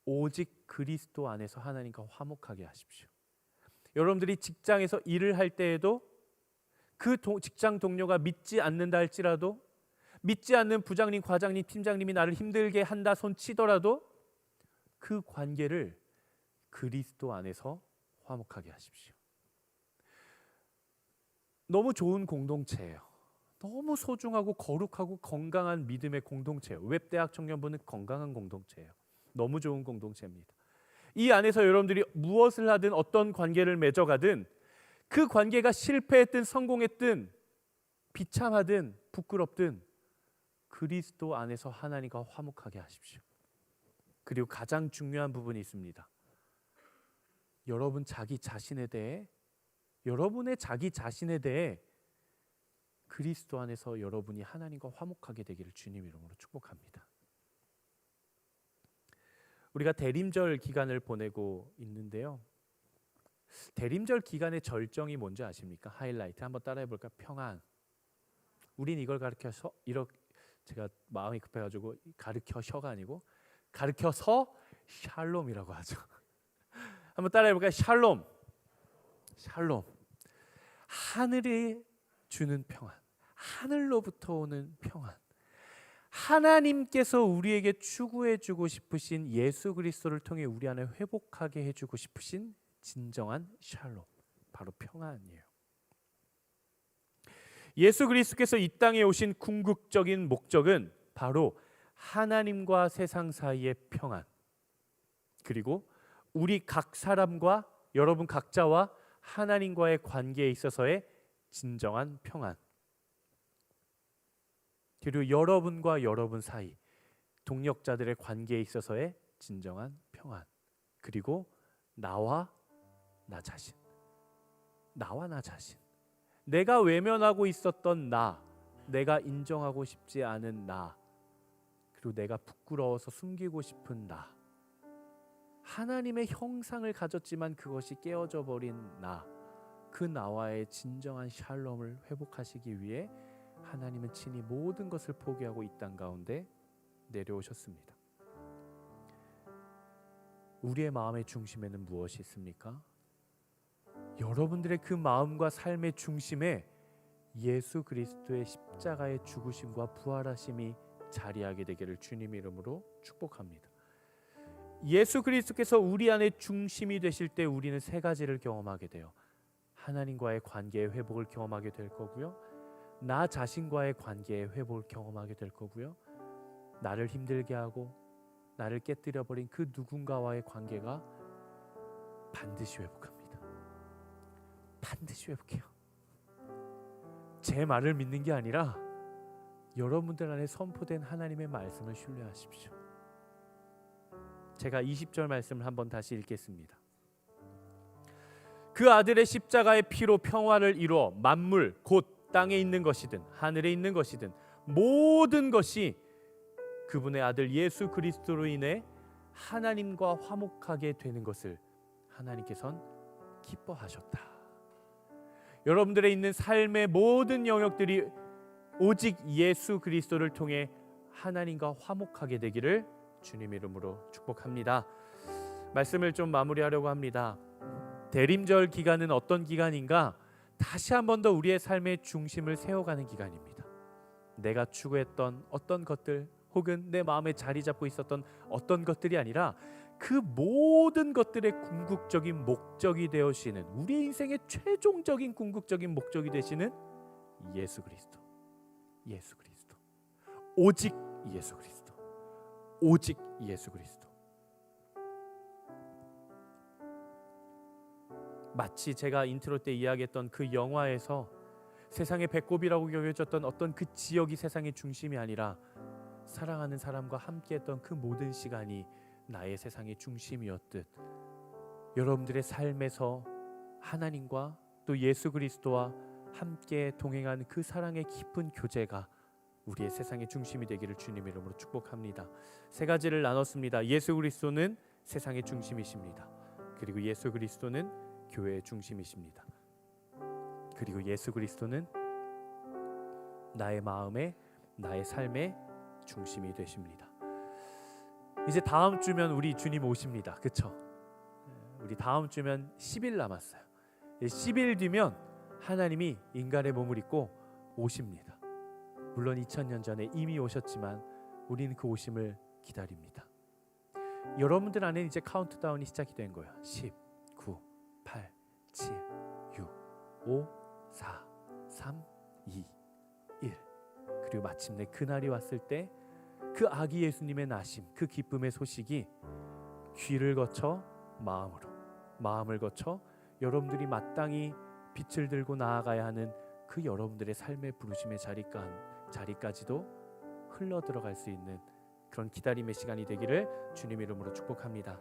오직 그리스도 안에서 하나님과 화목하게 하십시오. 여러분들이 직장에서 일을 할 때에도 그 직장 동료가 믿지 않는다 할지라도, 믿지 않는 부장님, 과장님, 팀장님이 나를 힘들게 한다 손 치더라도 그 관계를 그리스도 안에서 화목하게 하십시오. 너무 좋은 공동체예요. 너무 소중하고 거룩하고 건강한 믿음의 공동체예요. 웹대학 청년부는 건강한 공동체예요. 너무 좋은 공동체입니다. 이 안에서 여러분들이 무엇을 하든 어떤 관계를 맺어가든 그 관계가 실패했든 성공했든 비참하든 부끄럽든 그리스도 안에서 하나님과 화목하게 하십시오. 그리고 가장 중요한 부분이 있습니다. 여러분의 자기 자신에 대해 그리스도 안에서 여러분이 하나님과 화목하게 되기를 주님 이름으로 축복합니다. 우리가 대림절 기간을 보내고 있는데요. 대림절 기간의 절정이 뭔지 아십니까? 하이라이트 한번 따라해 볼까? 평안. 우린 이걸 가르쳐서 제가 마음이 급해가지고 가르쳐셔가 아니고 가르쳐서 샬롬이라고 하죠. 한번 따라해 볼까요? 샬롬. 샬롬. 하늘이 주는 평안. 하늘로부터 오는 평안. 하나님께서 우리에게 추구해 주고 싶으신 예수 그리스도를 통해 우리 안에 회복하게 해주고 싶으신 진정한 샬롬, 바로 평안이에요. 예수 그리스도께서 이 땅에 오신 궁극적인 목적은 바로 하나님과 세상 사이의 평안, 그리고 우리 각 사람과 여러분 각자와 하나님과의 관계에 있어서의 진정한 평안, 그리고 여러분과 여러분 사이 동역자들의 관계에 있어서의 진정한 평안, 그리고 나와 나 자신, 내가 외면하고 있었던 나, 내가 인정하고 싶지 않은 나, 그리고 내가 부끄러워서 숨기고 싶은 나, 하나님의 형상을 가졌지만 그것이 깨어져 버린 나, 그 나와의 진정한 샬롬을 회복하시기 위해 하나님은 친히 모든 것을 포기하고 이 땅 가운데 내려오셨습니다. 우리의 마음의 중심에는 무엇이 있습니까? 여러분들의 그 마음과 삶의 중심에 예수 그리스도의 십자가의 죽으심과 부활하심이 자리하게 되기를 주님 이름으로 축복합니다. 예수 그리스도께서 우리 안에 중심이 되실 때 우리는 세 가지를 경험하게 돼요. 하나님과의 관계의 회복을 경험하게 될 거고요, 나 자신과의 관계의 회복을 경험하게 될 거고요, 나를 힘들게 하고 나를 깨뜨려버린 그 누군가와의 관계가 반드시 회복합니다. 반드시 회복해요. 제 말을 믿는 게 아니라 여러분들 안에 선포된 하나님의 말씀을 신뢰하십시오. 제가 20절 말씀을 한번 다시 읽겠습니다. 그 아들의 십자가의 피로 평화를 이루어 만물 곧 땅에 있는 것이든 하늘에 있는 것이든 모든 것이 그분의 아들 예수 그리스도로 인해 하나님과 화목하게 되는 것을 하나님께서는 기뻐하셨다. 여러분들의 있는 삶의 모든 영역들이 오직 예수 그리스도를 통해 하나님과 화목하게 되기를 주님 이름으로 축복합니다. 말씀을 좀 마무리하려고 합니다. 대림절 기간은 어떤 기간인가? 다시 한 번 더 우리의 삶의 중심을 세워가는 기간입니다. 내가 추구했던 어떤 것들 혹은 내 마음에 자리 잡고 있었던 어떤 것들이 아니라 그 모든 것들의 궁극적인 목적이 되어지는, 우리의 인생의 최종적인 궁극적인 목적이 되시는 예수 그리스도. 예수 그리스도. 오직 예수 그리스도. 오직 예수 그리스도. 마치 제가 인트로 때 이야기했던 그 영화에서 세상의 배꼽이라고 여겨졌던 어떤 그 지역이 세상의 중심이 아니라 사랑하는 사람과 함께했던 그 모든 시간이 나의 세상의 중심이었듯, 여러분들의 삶에서 하나님과 또 예수 그리스도와 함께 동행하는 그 사랑의 깊은 교제가 우리의 세상의 중심이 되기를 주님의 이름으로 축복합니다. 세 가지를 나눴습니다. 예수 그리스도는 세상의 중심이십니다. 그리고 예수 그리스도는 교회의 중심이십니다. 그리고 예수 그리스도는 나의 마음에, 나의 삶의 중심이 되십니다. 이제 다음 주면 우리 주님 오십니다. 그렇죠? 우리 다음 주면 10일 남았어요. 10일 뒤면 하나님이 인간의 몸을 입고 오십니다. 물론 2000년 전에 이미 오셨지만 우리는 그 오심을 기다립니다. 여러분들 안에 이제 카운트다운이 시작이 된 거예요. 10, 9, 8, 7, 6, 5, 4, 3, 2, 1. 그리고 마침내 그날이 왔을 때 그 아기 예수님의 나심, 그 기쁨의 소식이 귀를 거쳐 마음으로, 마음을 거쳐 여러분들이 마땅히 빛을 들고 나아가야 하는 그 여러분들의 삶의 부르심의 자리까지도 흘러 들어갈 수 있는 그런 기다림의 시간이 되기를 주님 이름으로 축복합니다.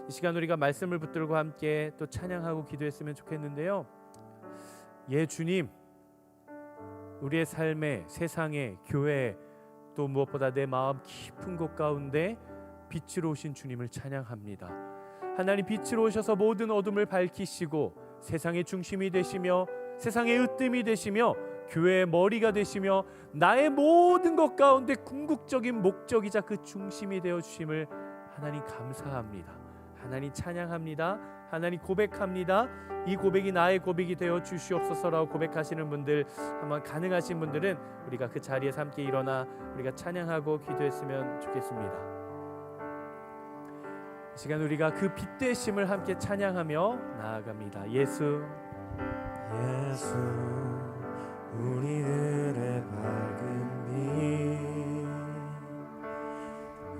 이 시간 우리가 말씀을 붙들고 함께 또 찬양하고 기도했으면 좋겠는데요. 예, 주님, 우리의 삶에, 세상에, 교회에, 또 무엇보다 내 마음 깊은 곳 가운데 빛으로 오신 주님을 찬양합니다. 하나님, 빛으로 오셔서 모든 어둠을 밝히시고 세상의 중심이 되시며 세상의 으뜸이 되시며 교회의 머리가 되시며 나의 모든 것 가운데 궁극적인 목적이자 그 중심이 되어 주심을 하나님 감사합니다. 하나님 찬양합니다. 하나님 고백합니다. 이 고백이 나의 고백이 되어 주시옵소서라고 고백하시는 분들, 한번 가능하신 분들은 우리가 그 자리에서 함께 일어나 우리가 찬양하고 기도했으면 좋겠습니다. 이 시간 우리가 그 빛 되심을 함께 찬양하며 나아갑니다. 예수, 예수, 우리들의 밝은 빛,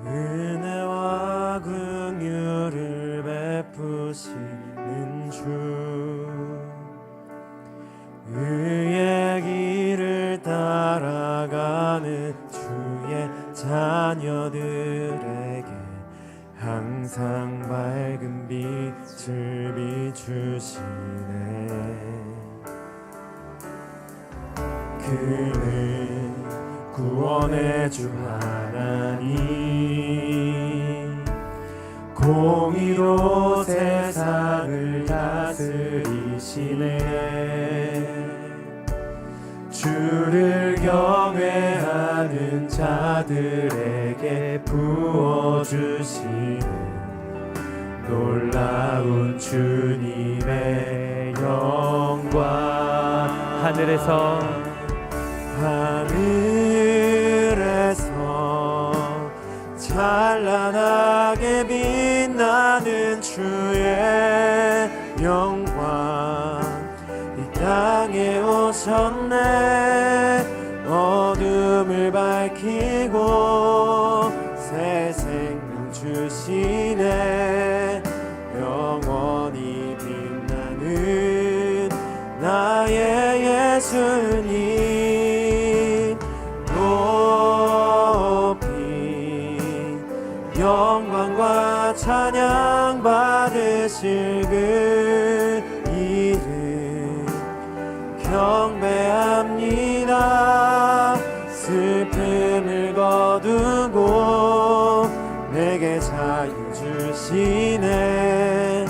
은혜와 긍휼을 베푸시는 주, 의의 길을 따라가는 주의 자녀들에게 항상 밝은 빛을 비추시네. 그는 구원의 주 하나님, 공의로 세상을 다스리시네. 주를 경외하는 자들에게 부어주시는 놀라운 주님의 영광. 하늘에서 찬란하게 빛나는 주의 영광, 이 땅에 오셨네. 어둠을 밝히고 새 생명 주시네. 영원히 빛나는 나의 예수님, 높이 영광과 찬양 받으실 그 이름 경배합니다. 슬픔을 거두고 내게 자유 주시네.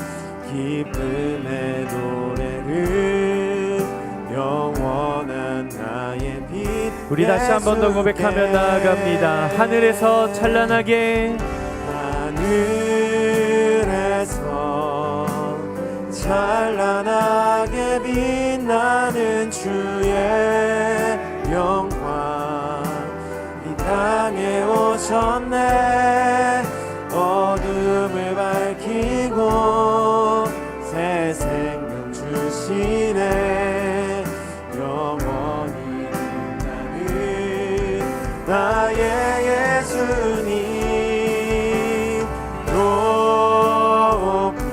기쁨의 노래를 영원한 나의 빛. 우리 다시 한 번 더 고백하며 나아갑니다. 하늘에서 찬란하게, 하늘에서 오셨네. 어둠을 밝히고 새 생명 주시네. 영원히 빛나는 나의 예수님 높이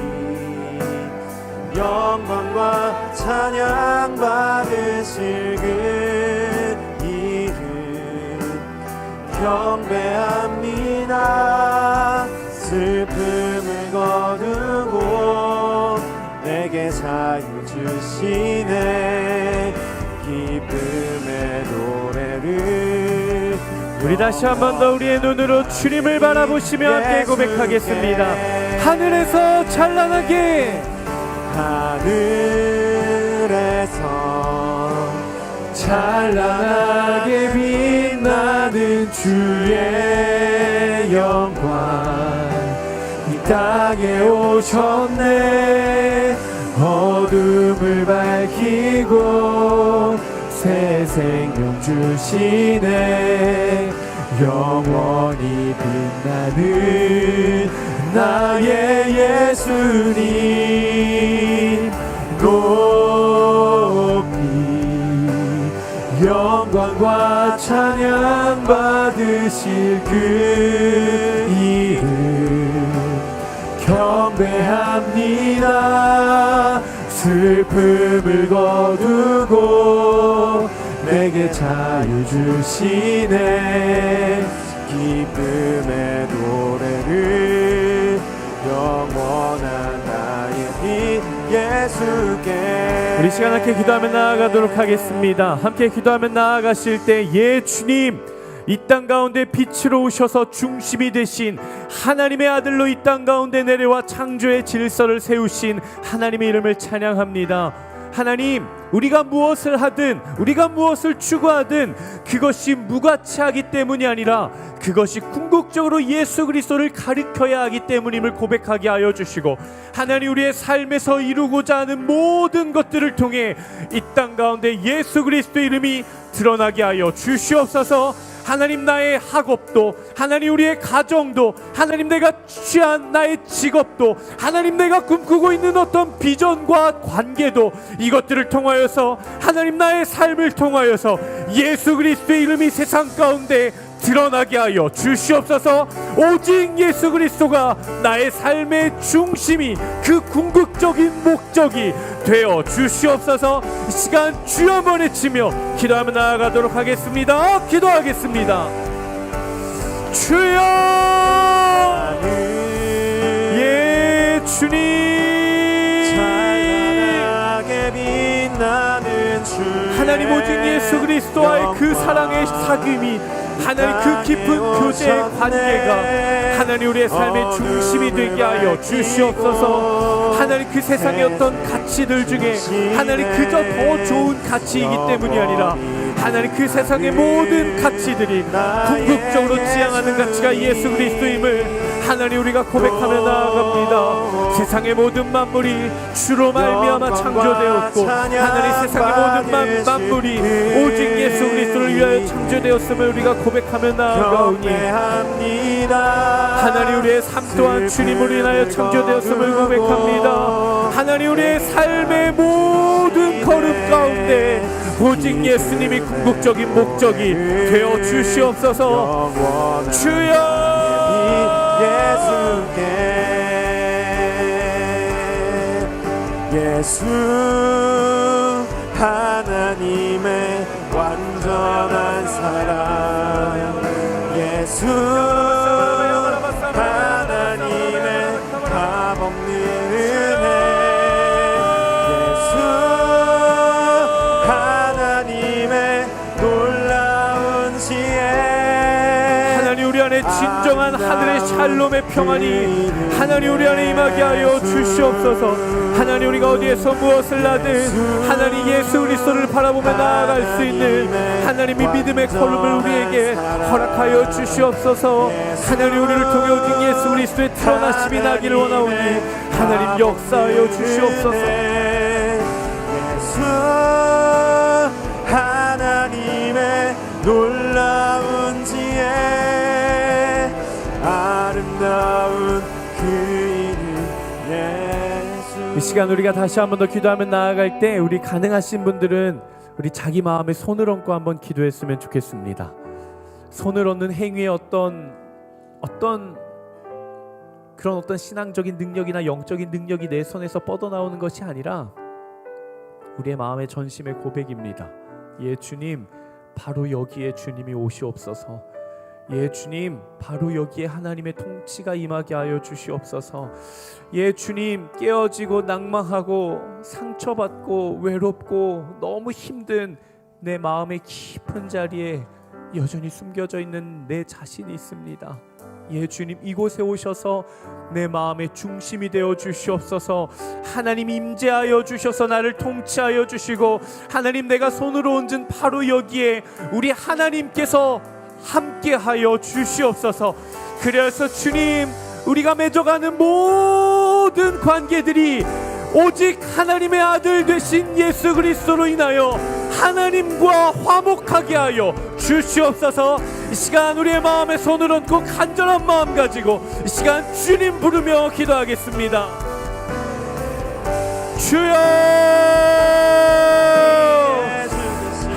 영광과 찬양 받으실 그 이름 경배합니다. 슬픔을 거두고 내게 자유 주시네. 기쁨의 노래를. 우리 다시 한 번 더 우리의 눈으로 주님을 바라보시며 함께 고백하겠습니다. 하늘에서 찬란하게, 하늘에서 찬란하게 빛나는 주의 영광 이 땅에 오셨네. 어둠을 밝히고 새 생명 주시네. 영원히 빛나는 나의 예수님 높이 영광과 찬양 받으실 그 이름 경배합니다. 슬픔을 거두고 내게 자유 주시네. 기쁨의 노래를 영원한 나의 빛 예수께. 우리 시간 함께 기도하며 나아가도록 하겠습니다. 함께 기도하며 나아가실 때 예 주님, 이 땅 가운데 빛으로 오셔서 중심이 되신 하나님의 아들로 이 땅 가운데 내려와 창조의 질서를 세우신 하나님의 이름을 찬양합니다. 하나님, 우리가 무엇을 하든 우리가 무엇을 추구하든 그것이 무가치하기 때문이 아니라 그것이 궁극적으로 예수 그리스도를 가리켜야 하기 때문임을 고백하게 하여 주시고, 하나님 우리의 삶에서 이루고자 하는 모든 것들을 통해 이 땅 가운데 예수 그리스도의 이름이 드러나게 하여 주시옵소서. 하나님, 나의 학업도, 하나님 우리의 가정도, 하나님 내가 취한 나의 직업도, 하나님 내가 꿈꾸고 있는 어떤 비전과 관계도, 이것들을 통하여서 하나님 나의 삶을 통하여서 예수 그리스도의 이름이 세상 가운데 드러나게 하여 주시옵소서. 오직 예수 그리스도가 나의 삶의 중심이, 그 궁극적인 목적이 되어 주시옵소서. 이 시간 주여 한번 외치며 기도하며 나아가도록 하겠습니다. 기도하겠습니다. 주여, 예 주님, 찬란하게 빛나는 주 하나님 오직 예수 그리스도와의 그 사랑의 사귐이, 하나님 그 깊은 교제의 관계가 하나님 우리의 삶의 중심이 되게 하여 주시옵소서. 하나님 그 세상의 어떤 가치들 중에 하나님 그저 더 좋은 가치이기 때문이 아니라 하나님 그 세상의 모든 가치들이 궁극적으로 지향하는 가치가 예수 그리스도임을 하나님 우리가 고백하며 나아갑니다. 세상의 모든 만물이 주로 말미암아 창조되었고 하나님 세상의 모든 만물이 오직 예수 그리스도를 위하여 창조되었음을 우리가 고백하며 나아가오니 하나님 우리의 삶 또한 주님을 인하여 창조되었음을 고백합니다. 하나님 우리의 삶의 모든 걸음 가운데 오직 예수님이 궁극적인 목적이 되어 주시옵소서. 주여, 예수께 예수 하나님의 완전한 사랑, 예수 하나님의 값없는 은혜, 예수 하나님의 놀라운 지혜. 하나님 우리 안에 진정한 하늘의 샬롬의 평안이 하나님 우리 안에 임하게 하여 주시옵소서. 하나님 우리가 어디에서 무엇을 하든 하나님 예수 그리스도를 바라보며 나아갈 수 있는 하나님의 믿음의 걸음을 우리에게 허락하여 주시옵소서. 하나님 우리를 통해 오직 예수 그리스도의 드러나심이 나기를 원하오니 하나님 역사하여 주시옵소서. 예수 하나님의 놀라운 지혜, 시간 우리가 다시 한 번 더 기도하며 나아갈 때 우리 가능하신 분들은 우리 자기 마음에 손을 얹고 한번 기도했으면 좋겠습니다. 손을 얹는 행위의 어떤 그런 어떤 신앙적인 능력이나 영적인 능력이 내 손에서 뻗어나오는 것이 아니라 우리의 마음의 전심의 고백입니다. 예 주님, 바로 여기에 주님이 오시옵소서. 예 주님, 바로 여기에 하나님의 통치가 임하게 하여 주시옵소서. 예 주님, 깨어지고 낭망하고 상처받고 외롭고 너무 힘든 내 마음의 깊은 자리에 여전히 숨겨져 있는 내 자신이 있습니다. 예 주님, 이곳에 오셔서 내 마음의 중심이 되어 주시옵소서. 하나님 임재하여 주셔서 나를 통치하여 주시고, 하나님 내가 손으로 얹은 바로 여기에 우리 하나님께서 함께하여 주시옵소서. 그래서 주님, 우리가 맺어가는 모든 관계들이 오직 하나님의 아들 되신 예수 그리스도로 인하여 하나님과 화목하게 하여 주시옵소서. 이 시간 우리의 마음에 손을 얹고 간절한 마음 가지고 이 시간 주님 부르며 기도하겠습니다. 주여,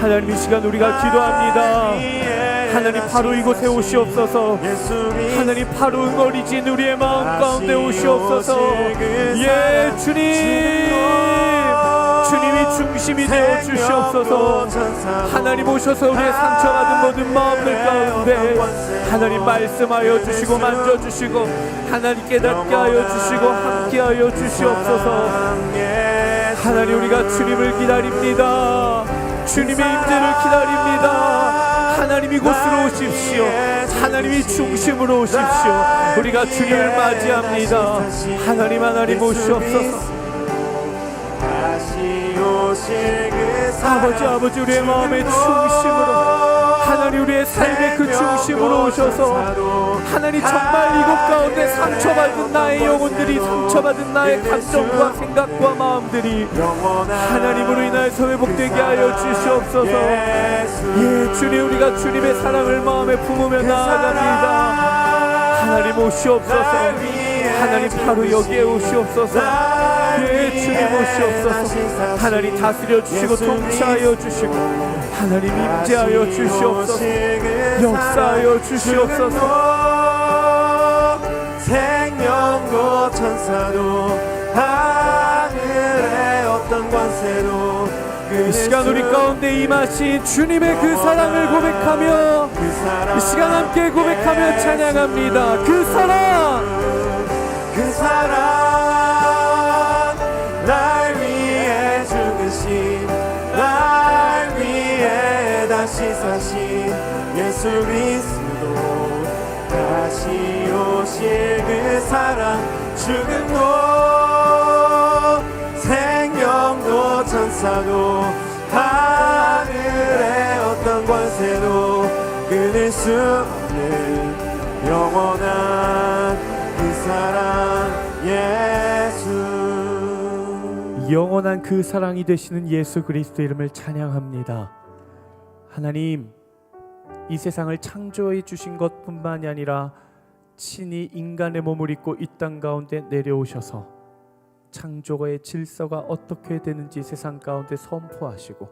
하나님 이 시간 우리가 기도합니다. 하나님 바로 이곳에 오시옵소서. 하나님 바로 응어리진 우리의 마음 가운데 오시옵소서. 예 주님, 주님이 중심이 되어 주시옵소서. 하나님 오셔서 우리의 상처받은 모든 마음들 가운데 하나님 말씀하여 주시고 만져주시고 하나님 깨닫게 하여 주시고 함께하여 주시옵소서. 하나님 우리가 주님을 기다립니다. 주님의 임재를 기다립니다. 하나님 이곳으로 오십시오. 하나님이 중심으로 오십시오. 우리가 주님을 맞이합니다. 하나님 오시옵소서. 아버지 우리의 마음의 중심으로, 하나님 우리의 삶의 그 중심으로 오셔서 하나님 정말 이곳 가운데 상처받은 나의 영혼들이, 상처받은 나의 감정과 생각과 마음들이 하나님으로 인하여서 회복되게 하여 주시옵소서. 예 주님, 우리가 주님의 사랑을 마음에 품으며 나아갑니다. 하나님 오시옵소서. 하나님 바로 여기에 오시옵소서. 예 주님 오시옵소서. 하나님 다스려 주시고 통치하여 주시고 하나님 임재하여 주시옵소서. 역사하여 주시옵소서. 생명도 천사도 하늘의 어떤 권세도 이 시간 우리 가운데 임하신 주님의 그 사랑을 고백하며 이 시간 함께 고백하며 찬양합니다. 그 사랑 날 위해 죽으신, 날 위해 다시 사신 예수 그리스도, 다시 오실 그 사랑, 죽음도 생명도 천사도 하늘의 어떤 권세도 끊을 수 없는 영원한 그 사랑 예수. 영원한 그 사랑이 되시는 예수 그리스도 이름을 찬양합니다. 하나님, 이 세상을 창조해 주신 것뿐만이 아니라 친히 인간의 몸을 입고 이 땅 가운데 내려오셔서 창조의 질서가 어떻게 되는지 세상 가운데 선포하시고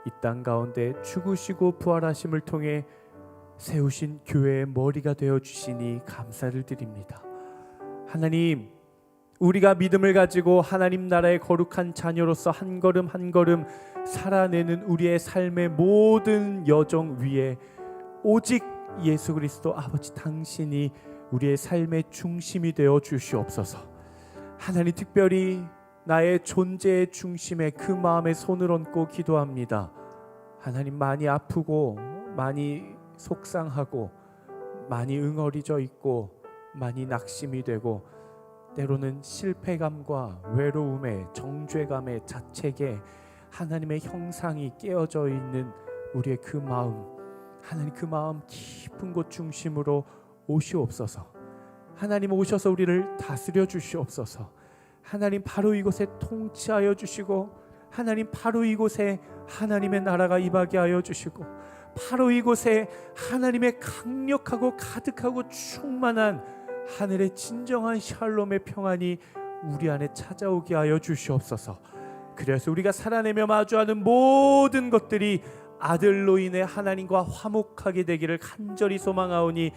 이 땅 가운데 죽으시고 부활하심을 통해 세우신 교회의 머리가 되어 주시니 감사를 드립니다. 하나님, 우리가 믿음을 가지고 하나님 나라의 거룩한 자녀로서 한 걸음 한 걸음 살아내는 우리의 삶의 모든 여정 위에 오직 예수 그리스도 아버지 당신이 우리의 삶의 중심이 되어 주시옵소서. 하나님, 특별히 나의 존재의 중심에 그 마음에 손을 얹고 기도합니다. 하나님, 많이 아프고 많이 속상하고 많이 응어리져 있고 많이 낙심이 되고 때로는 실패감과 외로움에, 정죄감에, 자책에 하나님의 형상이 깨어져 있는 우리의 그 마음, 하나님 그 마음 깊은 곳 중심으로 오시옵소서. 하나님 오셔서 우리를 다스려 주시옵소서. 하나님 바로 이곳에 통치하여 주시고 하나님 바로 이곳에 하나님의 나라가 임하게 하여 주시고 바로 이곳에 하나님의 강력하고 가득하고 충만한 하늘의 진정한 샬롬의 평안이 우리 안에 찾아오게 하여 주시옵소서. 그래서 우리가 살아내며 마주하는 모든 것들이 아들로 인해 하나님과 화목하게 되기를 간절히 소망하오니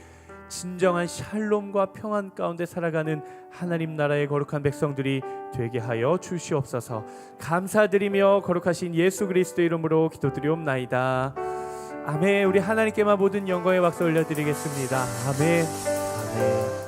진정한 샬롬과 평안 가운데 살아가는 하나님 나라의 거룩한 백성들이 되게 하여 주시옵소서. 감사드리며 거룩하신 예수 그리스도 이름으로 기도드리옵나이다. 아멘. 우리 하나님께만 모든 영광의 박수 올려드리겠습니다. 아멘. 아멘.